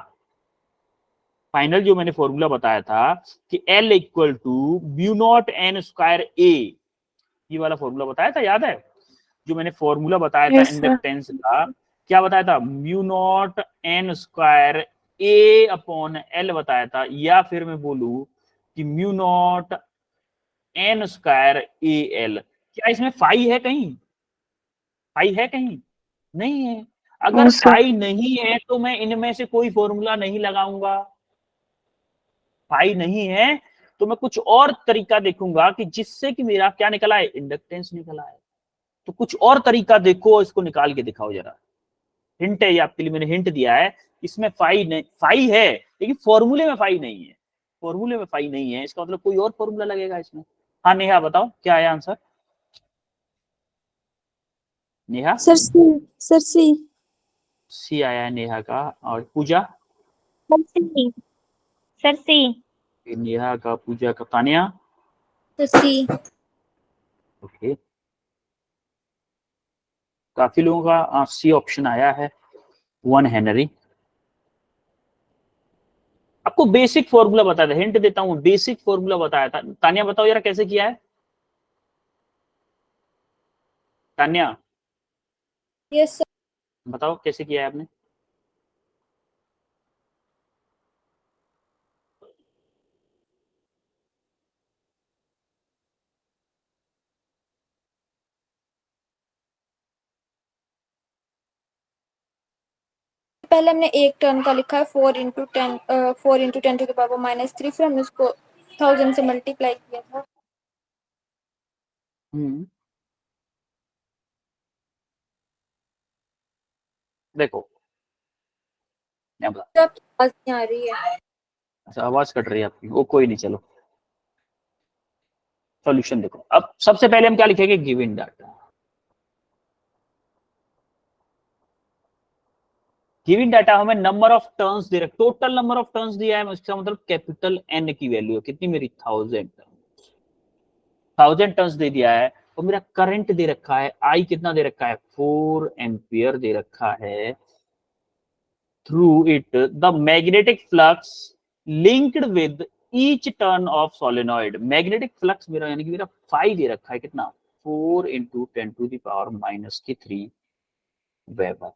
Speaker 1: फाइनल जो मैंने फॉर्मूला बताया था कि L equal to mu not N square A, ये वाला फॉर्मूला बताया था, याद है? जो मैंने फॉर्मूला बताया था
Speaker 2: Yes, sir.
Speaker 1: इंडक्टेंस का, क्या बताया था? Mu not N square A upon L बताया था, या फिर मैं बोलूं कि mu naught N square A L. क्या इसमें फाई है कहीं? फाई है कहीं? नहीं है। अगर
Speaker 2: No, sir.
Speaker 1: फाई नहीं है तो मैं इनमें से कोई फॉर्मूला नहीं लगाऊंगा। फाई नहीं है तो मैं कुछ और तरीका देखूंगा कि जिससे कि मेरा क्या निकला है, इंडक्टेंस निकला है। तो कुछ और तरीका देखो, इसको निकाल के दिखाओ जरा। हिंट है ये आपके लिए, मैंने हिंट दिया है। इसमें फाई नहीं, फाई है लेकिन फॉर्मूले में फाई नहीं है। फॉर्मूले में फाई नहीं है, इसका मतलब कोई और फॉर्मूला लगेगा इसमें। हाँ नेहा बताओ क्या है answer? Neha?
Speaker 3: Sir, C. Sir, C.
Speaker 1: सी आया है नेहा का। और पूजा?
Speaker 2: Sir, C.
Speaker 1: नेहा का, पूजा का, तानिया?
Speaker 3: Sir, C.
Speaker 1: ओके, काफी लोगों का सी ऑप्शन आया है। 1 हेनरी। आपको बेसिक फॉर्मूला बताया था, हिंट देता हूं, बेसिक फॉर्मूला बताया था। तानिया बताओ जरा कैसे किया है? Tania
Speaker 3: Yes, sir.
Speaker 1: बताओ कैसे किया है आपने?
Speaker 3: पहले हमने एक टर्न का लिखा है 4 into 10 फिर हमने उसको 1000 से मल्टीप्लाई किया था।
Speaker 1: देखो यहाँ बता।
Speaker 3: तो आपकी आवाज नहीं आ रही है।
Speaker 1: अच्छा, आवाज कट रही है आपकी, वो कोई नहीं, चलो सॉल्यूशन देखो। अब सबसे पहले हम क्या लिखेंगे? Given data. गिवन डाटा हमें नंबर ऑफ टर्न्स दे रखा, टोटल नंबर ऑफ टर्न्स दिया है, इसका मतलब कैपिटल एन की वैल्यू है कितनी मेरी? 1000 टर्न्स दे दिया है। और मेरा करंट दे रखा है, आई कितना दे रखा है? 4 एम्पियर दे रखा है। Through it the magnetic flux linked with each turn off solenoid. Magnetic flux मेरा यानी कि मेरा 5 दे रखा है, कितना? 4 into 10 to the power minus 3 weber.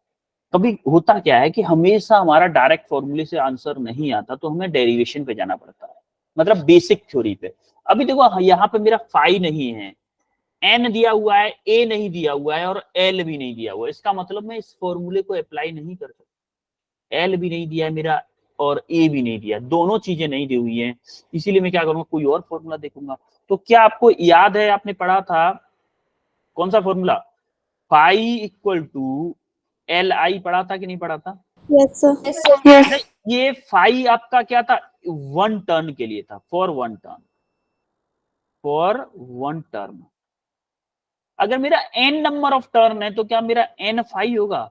Speaker 1: कभी होता क्या है कि हमेशा हमारा डायरेक्ट फॉर्मूले से आंसर नहीं आता, तो हमें डेरिवेशन पे जाना पड़ता है, मतलब बेसिक थ्योरी पे। अभी देखो यहाँ पे मेरा फाई नहीं है, एन दिया हुआ है, ए नहीं दिया हुआ है और एल भी नहीं दिया हुआ है, इसका मतलब मैं इस फॉर्मूले को अप्लाई नहीं कर सकता। एल भी नहीं दिया है मेरा और ए भी नहीं दिया, दोनों चीजें नहीं दी हुई हैं, इसीलिए मैं क्या करूंगा? कोई और फॉर्मूला देखूंगा। तो क्या आपको याद है, आपने पढ़ा था कौन सा formula? Phi equal to L I, पढ़ा था कि नहीं पढ़ा था?
Speaker 3: Yes, sir. Yes, sir.
Speaker 2: Yes.
Speaker 1: ये फाई आपका क्या था? 1 टर्न के लिए था, फॉर 1 टर्न। For 1 turn. अगर मेरा n नंबर ऑफ टर्न है तो क्या मेरा n फाई होगा?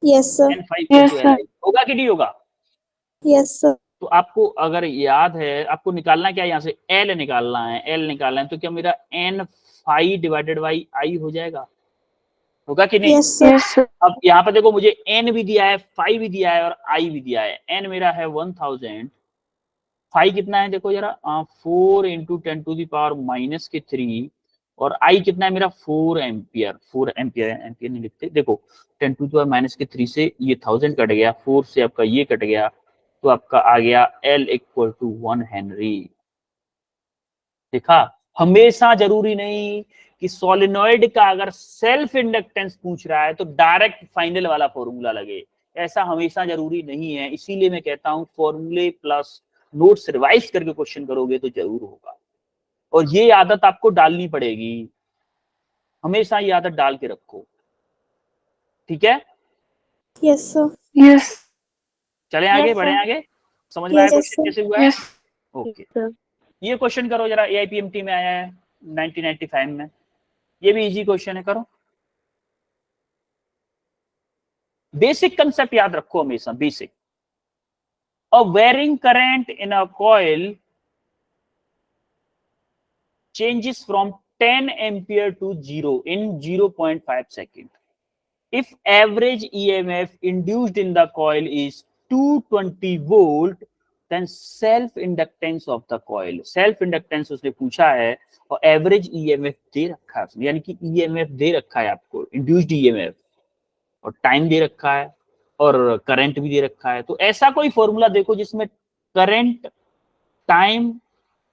Speaker 3: Yes, sir.
Speaker 1: n phi
Speaker 2: Yes,
Speaker 1: टू
Speaker 2: sir.
Speaker 1: li होगा कि नहीं होगा?
Speaker 3: Yes, sir.
Speaker 1: तो आपको अगर याद है, आपको निकालना क्या है, यहाँ से l निकालना है, l निकालना है, तो क्या मेरा n phi divided by i हो जाएगा? होगा कि नहीं?
Speaker 3: Yes, sir.
Speaker 2: Yes, sir.
Speaker 1: अब यहाँ पे देखो, मुझे n भी दिया है, फाई भी दिया है और i भी दिया है। n मेरा है 1000, फाई कितना है देखो जरा, 4 इंटू 10⁻³ और i कितना है मेरा 4 एम्पियर। 4 एम्पियर, एम्पियर नहीं लिखते, देखो 10⁻³ से ये 1000 कट गया, 4 से आपका ये कट गया, तो आपका आ गया L इक्वल टू 1 हेनरी। देखा, हमेशा जरूरी नहीं कि सोलेनॉइड का अगर सेल्फ इंडक्टेंस पूछ रहा है तो डायरेक्ट फाइनल वाला फॉर्मूला लगे, ऐसा हमेशा जरूरी नहीं है। इसीलिए मैं कहता हूं फॉर्मूले प्लस नोट्स रिवाइज करके क्वेश्चन करोगे तो जरूर होगा, और ये आदत आपको डालनी पड़ेगी, हमेशा ये आदत डाल के रखो, ठीक है?
Speaker 3: Yes, sir.
Speaker 2: Yes.
Speaker 1: चले आगे,
Speaker 3: Yes,
Speaker 1: बढ़े
Speaker 3: sir.
Speaker 1: आगे, समझ में आया
Speaker 3: Yes,
Speaker 1: क्वेश्चन
Speaker 3: sir.
Speaker 1: कैसे हुआ है?
Speaker 2: Yes,
Speaker 1: okay,
Speaker 2: sir.
Speaker 1: ये क्वेश्चन करो जरा, AIPMT में आया है 1995 में, ये भी इजी क्वेश्चन है, करो। बेसिक कंसेप्ट याद रखो हमेशा, basic. A varying current in a coil changes from 10 ampere to 0 in 0.5 second. If average EMF induced in the coil is 220 volt, then self inductance of the coil, self inductance उसने पूछा है और average EMF दे रखा है, यानी कि EMF दे रखा है आपको, इंड्यूस्ड EMF, और टाइम दे रखा है और करंट भी दे रखा है। तो ऐसा कोई फॉर्मूला देखो जिसमें करंट, टाइम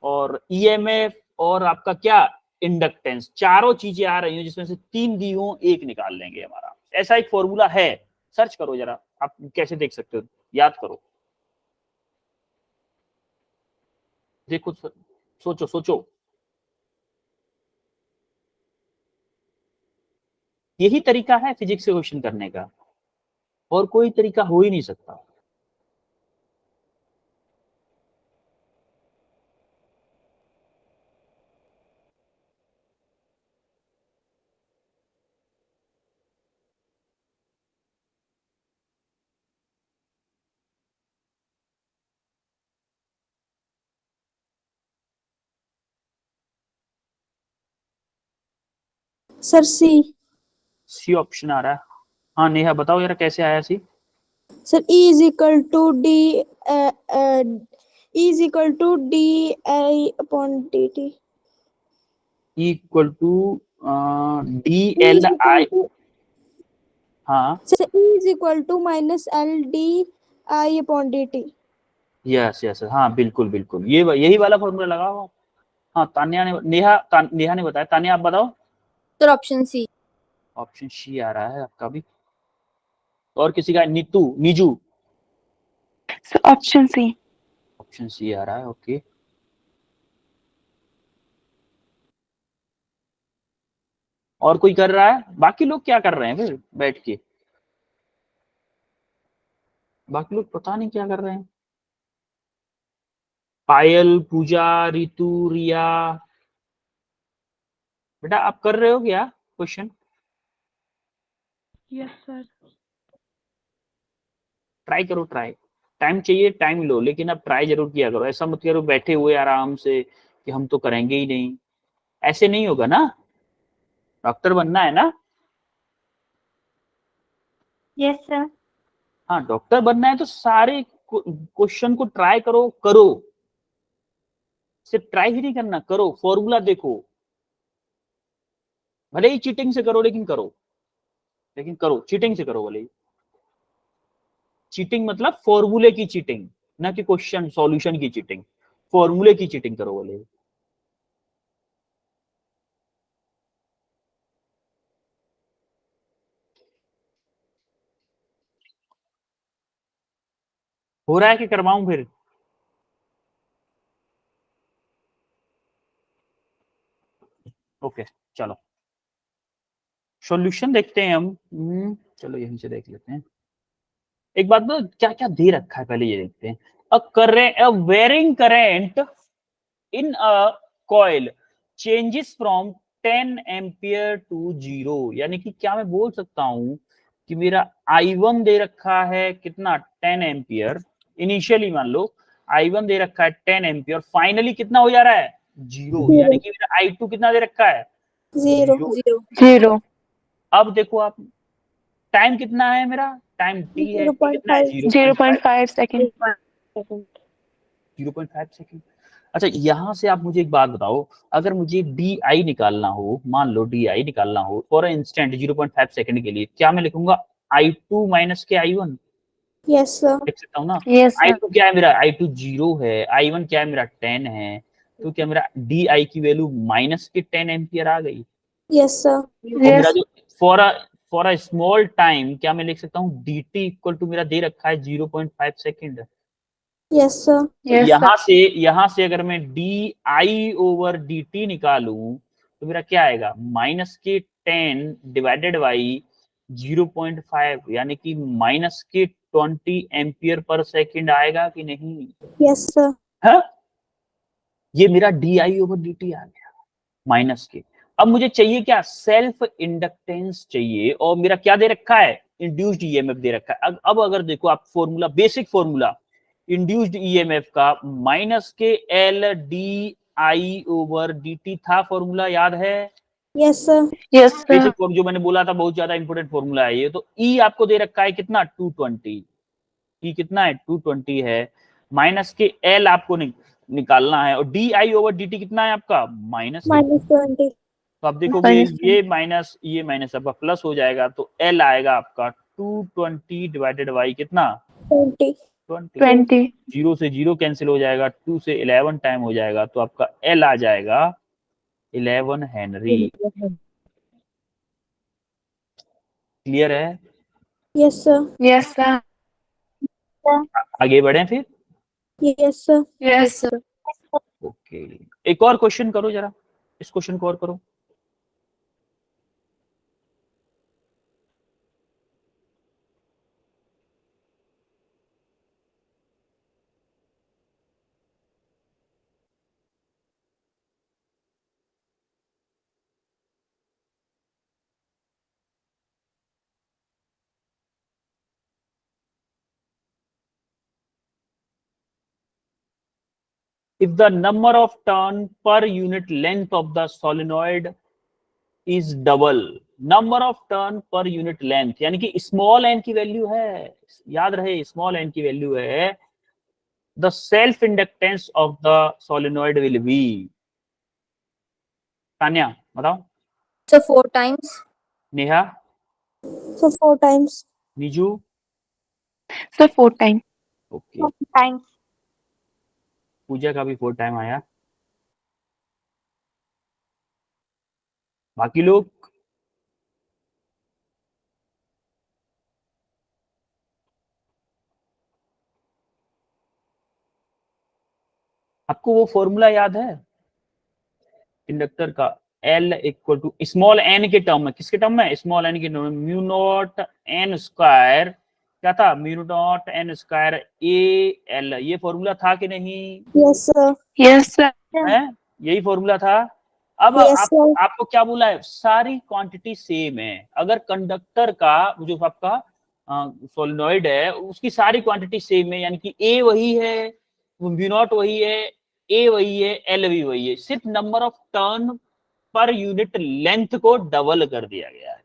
Speaker 1: और ईएमएफ और आपका क्या इंडक्टेंस, चारों चीजें आ रही हो, जिसमें से 3 दी हो, एक निकाल लेंगे हमारा। ऐसा एक फॉर्मूला है, सर्च करो जरा, आप कैसे देख सकते हो, याद करो, देखो, सोचो सोचो, यही तरीका है फिजिक्स से क्वेश्चन करने का, और कोई तरीका हो ही नहीं सकता।
Speaker 3: Sir, C.
Speaker 1: सी ऑप्शन आ रहा है, हाँ नेहा बताओ यार कैसे आया सी?
Speaker 3: Sir, E is equal to D. E is equal to D I upon dt.
Speaker 1: Equal to D
Speaker 3: E
Speaker 1: L
Speaker 3: is equal
Speaker 1: I,
Speaker 3: to.
Speaker 1: हाँ
Speaker 3: Sir, E is equal to minus L D I upon dt.
Speaker 1: Yes yes, हाँ बिल्कुल बिल्कुल, ये यही वाला formula लगाओ। हाँ तान्या ने, नेहा ने बताया, तान्या आप बताओ।
Speaker 3: Sir, option C.
Speaker 1: Option C आ रहा है आपका भी, और किसी का? Neetu, Neeju,
Speaker 2: So option C.
Speaker 1: Option C आ रहा है, ओके। और कोई कर रहा है? बाकी लोग क्या कर रहे हैं फिर बैठ के? बाकी लोग पता नहीं क्या कर रहे हैं। पायल, पूजा, रितु, रिया, बेटा आप कर रहे हो क्या क्वेश्चन?
Speaker 2: Yes, sir.
Speaker 1: ट्राई करो, ट्राई, टाइम चाहिए टाइम लो, लेकिन अब ट्राई जरूर किया करो। ऐसा मत करो बैठे हुए आराम से कि हम तो करेंगे ही नहीं, ऐसे नहीं होगा ना। डॉक्टर बनना है ना?
Speaker 2: Yes, sir.
Speaker 1: हाँ डॉक्टर बनना है तो सारे क्वेश्चन को ट्राई करो, करो, सिर्फ ट्राई ही नहीं करना, करो, फॉर्मूला देखो, भले ही चीटिंग से करो लेकिन करो, लेकिन करो, चीटिंग से करो भले ही। चीटिंग मतलब फॉर्मूले की चीटिंग, ना कि क्वेश्चन सॉल्यूशन की चीटिंग, फॉर्मूले की चीटिंग करो भले ही। हो रहा है कि करवाऊं फिर? ओके चलो सॉल्यूशन देखते हैं हम। चलो यहीं से देख लेते हैं। एक बात तो क्या क्या दे रखा है पहले ये देखते हैं। A varying current in a coil changes from 10 ampere to 0, यानी कि क्या मैं बोल सकता हूं कि मेरा I1 दे रखा है कितना 10 एम्पियर, इनिशियली मान लो I1 दे रखा है 10 एम्पियर, फाइनली कितना हो जा रहा है 0, यानी कि मेरा I2 कितना दे रखा है
Speaker 3: 0
Speaker 2: 0
Speaker 1: अब देखो आप टाइम कितना है मेरा, टाइम t है, t कितना है
Speaker 2: 0.5 सेकंड
Speaker 1: 0.5 सेकंड। अच्छा यहाँ से आप मुझे एक बात बताओ, अगर मुझे डी निकालना हो, मान लो डी निकालना हो फॉर इंस्टेंट 0.5 सेकंड के लिए, क्या मैं लिखूंगा I2 माइनस के I1
Speaker 3: यस सर
Speaker 1: लिख सकता हूँ ना।
Speaker 2: यस सर
Speaker 1: I2 क्या है मेरा, I2 0 है, I1 क्या है मेरा 10 है, तो क्या मेरा डी की वैल्यू माइनस के 10 एम्पियर आ गई।
Speaker 3: यस सर
Speaker 1: और मेरा
Speaker 2: यस
Speaker 1: जो फॉर अ स्मॉल टाइम क्या मैं लिख सकता हूँ dt इक्वल टू मेरा दे रखा है 0.5 सेकंड।
Speaker 3: यस सर
Speaker 2: यस
Speaker 1: यहाँ से अगर मैं di ओवर dt निकालूं तो मेरा क्या आएगा माइनस के 10 डिवाइडेड बाई 0.5, यानी कि माइनस के 20 एम्पियर पर सेकंड आएगा कि नहीं।
Speaker 3: यस सर
Speaker 1: हाँ? ये मेरा di ओवर dt आ गया माइनस के। अब मुझे चाहिए क्या, सेल्फ इंडक्टेंस चाहिए, और मेरा क्या दे रखा है इंड्यूस्ड ईएमएफ दे रखा है। अब अगर देखो आप formula, basic formula induced EMF का माइनस के L D I over D T था, फॉर्मूला याद है।
Speaker 3: Yes sir
Speaker 2: yes sir
Speaker 1: basic form जो मैंने बोला था, बहुत ज्यादा इंपोर्टेंट फॉर्मूला है ये। तो ई आपको दे रखा है कितना 220, ई कितना है 220 है, माइनस के एल आपको निकालना है, और D I over D T कितना है आपका माइनस
Speaker 3: -20
Speaker 1: तो आप देखोगे ये माइनस आपका प्लस हो जाएगा, तो एल आएगा आपका 220 डिवाइडेड बाई कितना
Speaker 3: 20
Speaker 2: 20
Speaker 1: 0 से 0 कैंसिल हो जाएगा, 2 से 11 टाइम हो जाएगा, तो आपका एल आ जाएगा 11 हेनरी। क्लियर है।
Speaker 3: यस सर
Speaker 2: यस सर
Speaker 1: आगे बढ़े फिर।
Speaker 3: Yes sir
Speaker 2: yes sir
Speaker 1: okay, एक और क्वेश्चन करो जरा, इस क्वेश्चन को और करो। If the number of turn per unit length of the solenoid is double, number of turn per unit length, यानी कि स्मॉल एन की वैल्यू है, याद रहे स्मॉल एन की वैल्यू है, the self inductance of the solenoid will be. Tanya बताओ।
Speaker 4: So 4 times.
Speaker 1: Neha,
Speaker 3: sir 4 times
Speaker 1: Niju,
Speaker 2: sir 4 time
Speaker 1: okay,
Speaker 3: times
Speaker 1: Pooja का भी 4 टाइम आया। बाकी लोग आपको वो फॉर्मूला याद है इंडक्टर का, L equal to small N के टर्म में, किसके टर्म में, स्मॉल एन के टर्म में, म्यू नॉट एन स्क्वायर, क्या था mu not N square A L, ये फॉर्मूला था कि नहीं
Speaker 3: यस सर
Speaker 2: यस सर
Speaker 1: है, यही फॉर्मूला था। अब
Speaker 3: Yes, sir.
Speaker 1: आपको क्या बोला है, सारी क्वांटिटी सेम है। अगर कंडक्टर का जो आपका सोलिनॉइड है उसकी सारी क्वांटिटी सेम है, यानी कि ए वही है, म्यू नॉट वही है, ए वही है, एल भी वही है, सिर्फ number of turn per unit length को डबल कर दिया गया है,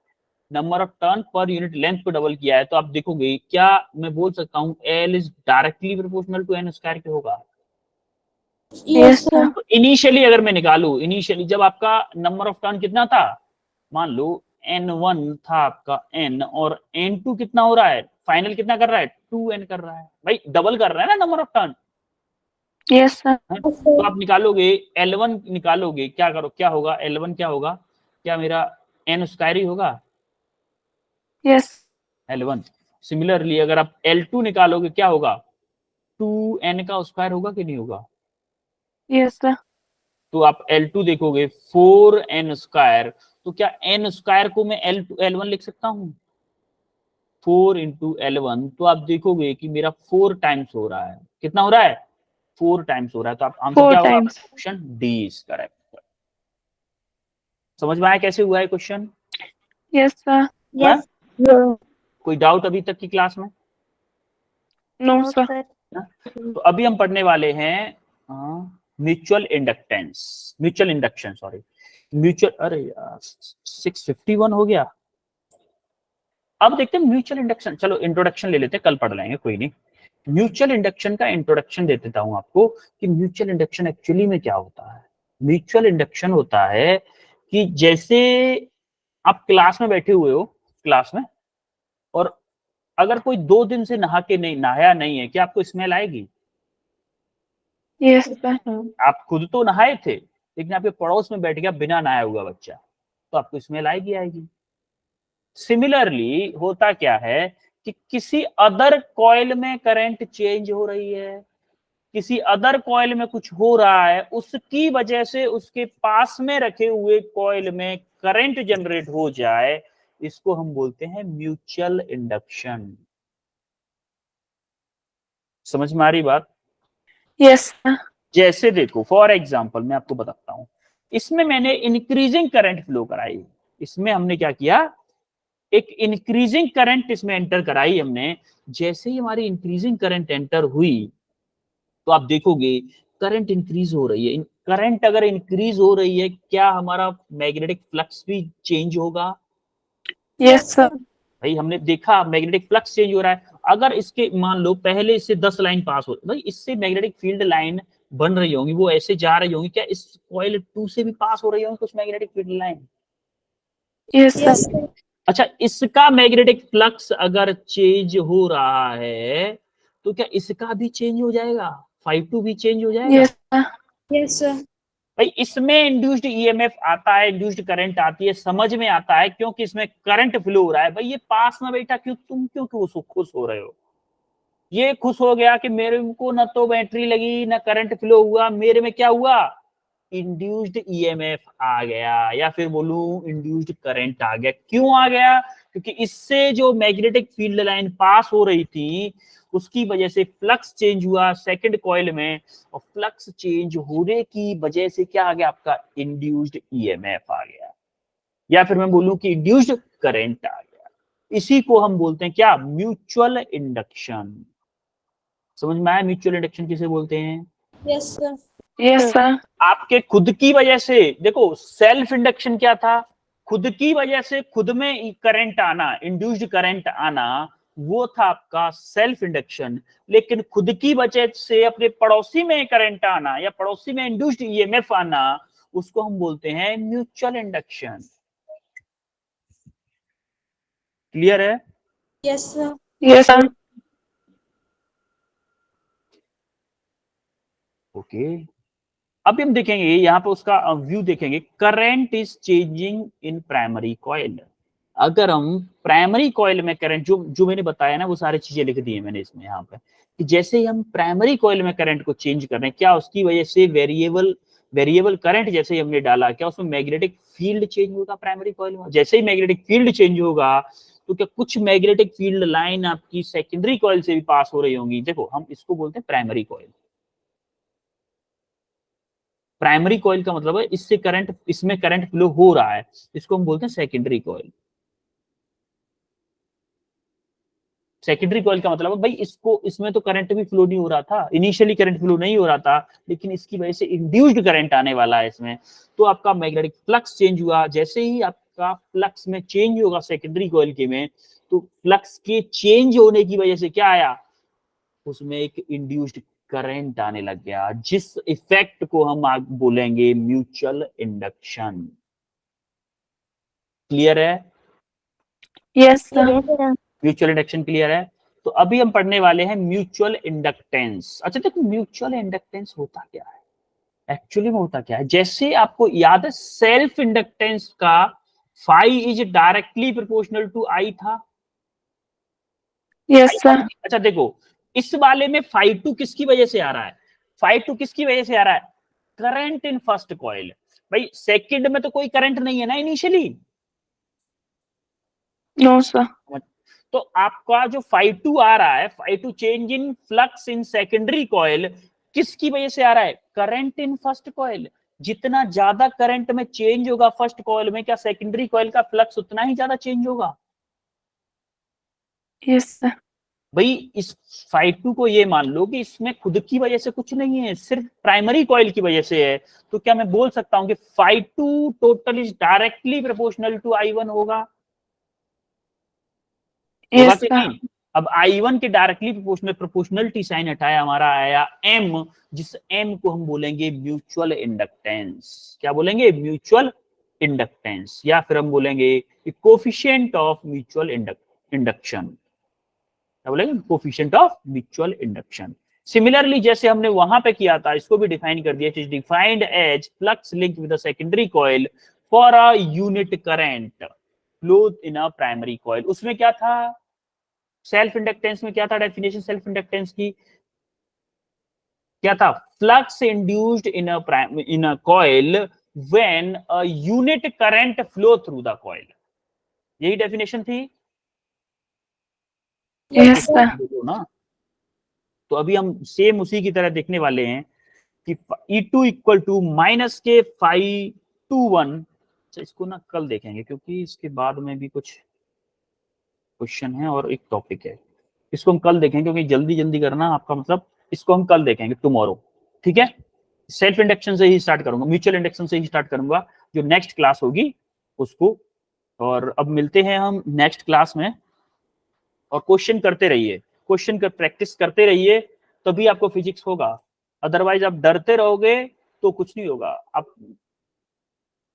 Speaker 1: number of turn per unit length को डबल किया है। तो आप देखोगे क्या मैं बोल सकता हूँ L is directly proportional to N square के होगा।
Speaker 3: यस सर
Speaker 1: तो इनिशियली अगर मैं निकालू, इनिशियली जब आपका नंबर ऑफ टर्न कितना था, मान लो n1 था आपका n, और n2 कितना हो रहा है, फाइनल कितना कर रहा है 2n कर रहा है, भाई डबल कर रहा है ना number of turn.
Speaker 2: Yes sir
Speaker 1: तो आप निकालोगे L1 निकालोगे, क्या करो क्या होगा, L1 क्या होगा, क्या मेरा n स्क्वायर ही होगा
Speaker 2: यस
Speaker 1: L1। सिमिलरली अगर आप L2 निकालोगे क्या होगा 2n का स्क्वायर होगा कि नहीं होगा।
Speaker 2: यस सर
Speaker 1: तो आप L2 देखोगे 4n स्क्वायर, तो क्या n स्क्वायर को मैं L1 लिख सकता हूँ 4 इंटू L1, तो आप देखोगे कि मेरा 4 टाइम्स हो रहा है, कितना हो रहा है 4 टाइम्स हो रहा है। तो आप आंसर
Speaker 2: 4
Speaker 1: क्या होगा,
Speaker 2: times
Speaker 1: option D is correct. समझ में आया कैसे हुआ है क्वेश्चन?
Speaker 2: Yes, sir.
Speaker 3: Yes.
Speaker 1: कोई डाउट अभी तक की क्लास में?
Speaker 2: No, sir.
Speaker 1: तो अभी हम पढ़ने वाले हैं mutual inductance, mutual induction, sorry mutual, अरे यार 651 हो गया। अब देखते हैं म्यूचुअल इंडक्शन, चलो इंट्रोडक्शन ले लेते हैं, कल पढ़ लेंगे, कोई नहीं। म्यूचुअल इंडक्शन का इंट्रोडक्शन दे देता हूं आपको कि म्यूचुअल इंडक्शन एक्चुअली में क्या होता है। म्यूचुअल इंडक्शन होता है कि जैसे आप क्लास में बैठे हुए हो, क्लास में, और अगर कोई 2 दिन से नहाया नहीं है, क्या आपको स्मेल आएगी?
Speaker 2: Yes, sir.
Speaker 1: आप खुद तो नहाए थे, लेकिन आपके पड़ोस में बैठ गया बिना नहाया हुआ बच्चा, तो आपको स्मेल आएगी। सिमिलरली होता क्या है कि किसी अदर कॉइल में करंट चेंज हो रही है, किसी अदर कॉइल में कुछ हो रहा है, उसकी वजह से उसके पास में रखे हुए कॉइल में करंट जनरेट हो जाए, इसको हम बोलते हैं म्यूचुअल इंडक्शन। समझ में आ रही बात?
Speaker 2: Yes, sir.
Speaker 1: जैसे देखो फॉर एग्जांपल मैं आपको बताता हूं, इसमें मैंने इंक्रीजिंग करंट फ्लो कराई, इसमें हमने क्या किया, एक इंक्रीजिंग करंट इसमें एंटर कराई हमने। जैसे ही हमारी इंक्रीजिंग करंट एंटर हुई तो आप देखोगे करंट इंक्रीज हो रही है। करंट अगर इंक्रीज हो रही है, क्या हमारा मैग्नेटिक फ्लक्स भी चेंज होगा?
Speaker 2: Yes, sir.
Speaker 1: भाई हमने देखा मैग्नेटिक फ्लक्स चेंज हो रहा है। अगर इसके मान लो पहले इससे 10 लाइन पास हो, भाई इससे मैग्नेटिक फील्ड लाइन बन रही होंगी, वो ऐसे जा रही होंगी, क्या इस कॉइल 2 से भी पास हो रही होंगी कुछ magnetic field line?
Speaker 2: Yes,
Speaker 3: Yes.
Speaker 2: sir.
Speaker 1: अच्छा, इसका मैग्नेटिक फ्लक्स अगर चेंज हो रहा है तो क्या इसका भी चेंज हो जाएगा? 5-2 भी चेंज हो जाएगा?
Speaker 2: Yes, sir.
Speaker 3: Yes, sir.
Speaker 1: भाई इसमें इंड्यूस्ड ईएमएफ आता है, इंड्यूस्ड करंट आती है, समझ में आता है क्योंकि इसमें करंट फ्लो हो रहा है। भाई ये पास में बैठा क्यों, तुम क्यों खुश हो रहे हो? ये खुश हो गया कि मेरे को ना तो बैटरी लगी ना करंट फ्लो हुआ, मेरे में क्या हुआ, इंड्यूस्ड ईएमएफ आ गया, या फिर बोलूं इंड्यूस्ड करंट आ गया। क्यों आ गया? क्योंकि इससे जो मैग्नेटिक फील्ड लाइन पास हो रही थी उसकी वजह से फ्लक्स चेंज हुआ सेकंड कॉइल में, और फ्लक्स चेंज होने की वजह से क्या आ गया, आपका इंड्यूस्ड ईएमएफ आ गया, या फिर मैं बोलूं कि इंड्यूस्ड करंट आ गया। इसी को हम बोलते हैं क्या, म्यूचुअल इंडक्शन। समझ में आया म्यूचुअल इंडक्शन किसे बोलते हैं?
Speaker 3: Yes, sir.
Speaker 2: Yes, sir.
Speaker 1: आपके खुद की वजह से, देखो सेल्फ इंडक्शन क्या था, खुद की वजह से खुद में करंट आना, इंड्यूस्ड करंट आना, वो था आपका सेल्फ इंडक्शन। लेकिन खुद की वजह से अपने पड़ोसी में करंट आना या पड़ोसी में इंड्यूस्ड ईएमएफ आना, उसको हम बोलते हैं म्यूचुअल इंडक्शन। क्लियर है?
Speaker 3: Yes, sir.
Speaker 2: Yes, sir.
Speaker 1: Okay अभी हम देखेंगे यहाँ पे उसका व्यू देखेंगे, current is changing in primary coil. अगर हम प्राइमरी कॉइल में करंट, जो मैंने बताया ना वो सारी चीजें लिख दी है मैंने इसमें यहाँ पे, कि जैसे ही हम प्राइमरी कॉइल में करंट को चेंज कर रहे हैं, क्या उसकी वजह से वेरिएबल करंट जैसे ही हमने डाला, क्या उसमें मैग्नेटिक फील्ड चेंज होगा प्राइमरी कॉइल में? जैसे ही मैग्नेटिक फील्ड चेंज होगा तो क्या कुछ मैग्नेटिक फील्ड लाइन आपकी सेकेंडरी कॉइल से भी पास हो रही होंगी। देखो हम इसको बोलते हैं प्राइमरी कॉइल। प्राइमरी कॉइल का मतलब है इसमें करंट फ्लो हो रहा है, इसको हम बोलते हैं सेकेंडरी कॉइल। सेकेंडरी कॉइल का मतलब है भाई इसमें तो करंट भी फ्लो नहीं हो रहा था, इनिशियली करंट फ्लो नहीं हो रहा था, लेकिन इसकी वजह से इंड्यूस्ड करंट आने वाला है इसमें, तो आपका मैग्नेटिक फ्लक्स चेंज हुआ। जैसे ही आपका फ्लक्स में चेंज होगा सेकेंडरी कॉइल के में, तो फ्लक्स के चेंज होने की वजह से क्या आया, उसमें एक इंड्यूस्ड करंट आने लग गया, जिस इफेक्ट को हम बोलेंगे म्यूचुअल इंडक्शन। क्लियर है?
Speaker 2: Yes, sir.
Speaker 1: Mutual induction clear है? तो अभी हम पढ़ने वाले हैं म्यूचुअल इंडक्टेंस। अच्छा देखो म्यूचुअल इंडक्टेंस होता क्या है, एक्चुअली में होता क्या है। जैसे आपको याद है सेल्फ इंडक्टेंस का phi is directly proportional to I था।
Speaker 2: Yes, sir.
Speaker 1: अच्छा देखो इस वाले में फाई टू किसकी वजह से आ रहा है, फाई टू किसकी वजह से आ रहा है, करंट इन फर्स्ट कॉइल। भाई सेकंड में तो कोई करंट नहीं है ना इनिशियली,
Speaker 2: No, sir.
Speaker 1: तो आपका जो φ2 आ रहा है, φ2 change in flux in secondary coil, किसकी वजह से आ रहा है, करंट इन फर्स्ट कॉइल। जितना ज्यादा करंट में चेंज होगा फर्स्ट कॉइल में, क्या सेकेंडरी कॉइल का फ्लक्स उतना ही ज्यादा चेंज होगा?
Speaker 2: Yes, sir.
Speaker 1: भाई इस phi2 को ये मान लो कि इसमें खुद की वजह से कुछ नहीं है, सिर्फ प्राइमरी कॉइल की वजह से है, तो क्या मैं बोल सकता हूं कि phi2 total is directly proportional to I1 होगा? होगा
Speaker 2: Yes,
Speaker 1: कि
Speaker 2: sir.
Speaker 1: नहीं? अब I1 के डायरेक्टली प्रोपोर्शनलिटी साइन हटाया, हमारा आया M, जिस M को हम बोलेंगे म्यूचुअल इंडक्टेंस। क्या बोलेंगे? म्यूचुअल इंडक्टेंस, या फिर हम बोलेंगे कोफिशिएंट ऑफ म्यूचुअल इंडक्शन। क्या बोलेंगे? Coefficient of mutual induction. Similarly जैसे हमने वहां पे किया था, इसको भी डिफाइन कर दिया, it is defined as flux link with the secondary coil for a unit current flow in a primary coil. उसमें क्या था? सेल्फ इंडक्टेंस में क्या था डेफिनेशन सेल्फ इंडक्टेंस की? क्या था? Flux induced in a coil when a unit current flow through the coil. यही डेफिनेशन थी।
Speaker 2: Yes, sir.
Speaker 1: बोलो ना। तो अभी हम सेम उसी की तरह देखने वाले हैं कि E2 इक्वल टू माइनस के phi21। इसको ना कल देखेंगे, क्योंकि इसके बाद में भी कुछ क्वेश्चन है और एक टॉपिक है, इसको हम कल देखेंगे, क्योंकि जल्दी जल्दी करना आपका मतलब, इसको हम कल देखेंगे टुमारो। ठीक है, सेल्फ इंडक्शन से ही स्टार्ट करूंगा, म्यूचुअल इंडक्शन से ही स्टार्ट करूंगा जो नेक्स्ट क्लास होगी उसको। और अब मिलते हैं हम नेक्स्ट क्लास में, और क्वेश्चन करते रहिए, क्वेश्चन का प्रैक्टिस करते रहिए, तभी आपको फिजिक्स होगा। अदरवाइज आप डरते रहोगे तो कुछ नहीं होगा। आप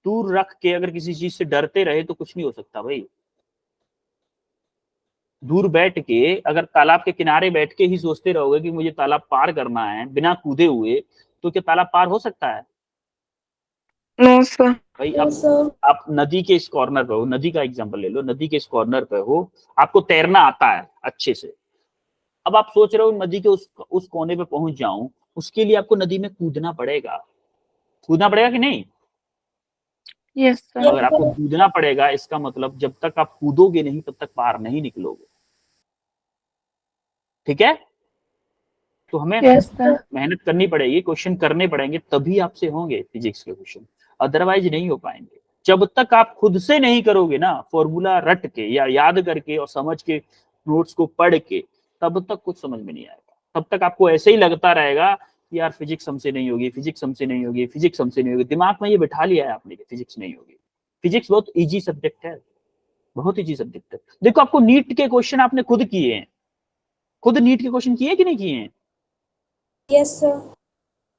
Speaker 1: दूर रख के अगर किसी चीज से डरते रहे तो कुछ नहीं हो सकता भाई। दूर बैठ के, अगर तालाब के किनारे बैठ के ही सोचते रहोगे कि मुझे तालाब पार करना है बिना कूदे हुए, तो क्या तालाब पार हो सकता है?
Speaker 2: No, sir.
Speaker 1: भाई आप नदी के इस कॉर्नर पे हो, नदी का एग्जांपल ले लो, नदी के इस कॉर्नर पे हो, आपको तैरना आता है अच्छे से। अब आप सोच रहे हो नदी के उस कोने पे पहुंच जाऊं, उसके लिए आपको नदी में कूदना पड़ेगा। कूदना पड़ेगा कि नहीं?
Speaker 2: Yes, sir.
Speaker 1: अगर आपको कूदना पड़ेगा, इसका मतलब जब तक आप कूदोगे नहीं तब तक पार नहीं निकलोगे। ठीक है, तो हमें
Speaker 2: Yes, sir.
Speaker 1: मेहनत करनी पड़ेगी, क्वेश्चन करने पड़ेंगे, तभी आपसे होंगे फिजिक्स के क्वेश्चन, अदरवाइज नहीं हो पाएंगे। जब तक आप खुद से नहीं करोगे ना, फॉर्मूला रट के या याद करके और समझ के, नोट्स को पढ़ के, तब तक कुछ समझ में नहीं आएगा। तब तक आपको ऐसे ही लगता रहेगा कि यार फिजिक्स हमसे नहीं होगी, फिजिक्स हमसे नहीं होगी, फिजिक्स हमसे नहीं होगी। दिमाग में ये बिठा लिया है आपने कि फिजिक्स नहीं होगी। फिजिक्स बहुत इजी सब्जेक्ट है, बहुत इजी सब्जेक्ट है। देखो, आपको नीट के क्वेश्चन आपने खुद किए हैं, खुद नीट के क्वेश्चन किए कि नहीं किए हैं?
Speaker 3: Yes sir.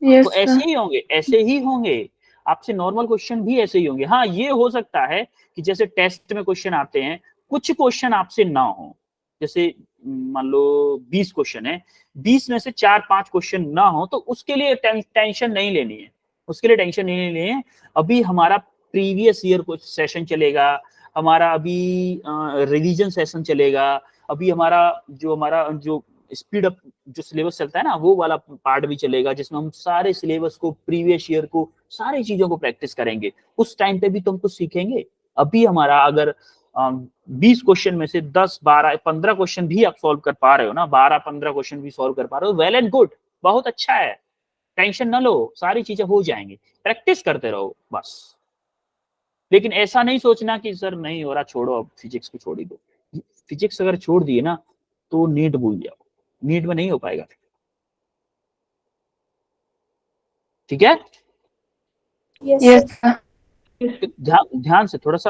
Speaker 2: Yes,
Speaker 1: तो ऐसे
Speaker 2: sir.
Speaker 1: ही होंगे, ऐसे ही होंगे आपसे, नॉर्मल क्वेश्चन भी ऐसे ही होंगे। हाँ, ये हो सकता है कि जैसे टेस्ट में क्वेश्चन आते हैं, कुछ क्वेश्चन आपसे ना हो, जैसे मान लो 20 क्वेश्चन है, 20 में से 4-5 क्वेश्चन ना हो, तो उसके लिए टेंशन नहीं लेनी है, उसके लिए टेंशन नहीं लेनी है। अभी हमारा प्रीवियस ईयर कुछ सेशन चलेगा, हमारा अभी रिवीजन सेशन चलेगा, अभी हमारा जो स्पीड अप जो सिलेबस चलता है ना, वो वाला पार्ट भी चलेगा, जिसमें हम सारे सिलेबस को, प्रीवियस ईयर को, सारी चीजों को प्रैक्टिस करेंगे। उस टाइम पे भी तो हम कुछ सीखेंगे। अभी हमारा अगर 20 क्वेश्चन में से 10, 12, 15 क्वेश्चन भी आप सॉल्व कर पा रहे हो ना, 12-15 क्वेश्चन भी सॉल्व कर पा रहे हो, वेल एंड गुड, बहुत अच्छा है। टेंशन ना लो, सारी चीजें हो जाएंगी, प्रैक्टिस करते रहो बस। लेकिन ऐसा नहीं सोचना कि सर नहीं हो रहा, छोड़ो, अब फिजिक्स को छोड़ ही दो। फिजिक्स अगर छोड़ दिए ना तो नीट भूल जाओ, नीट में नहीं हो पाएगा। ठीक है,
Speaker 2: Yes, sir.
Speaker 1: ध्यान से थोड़ा सा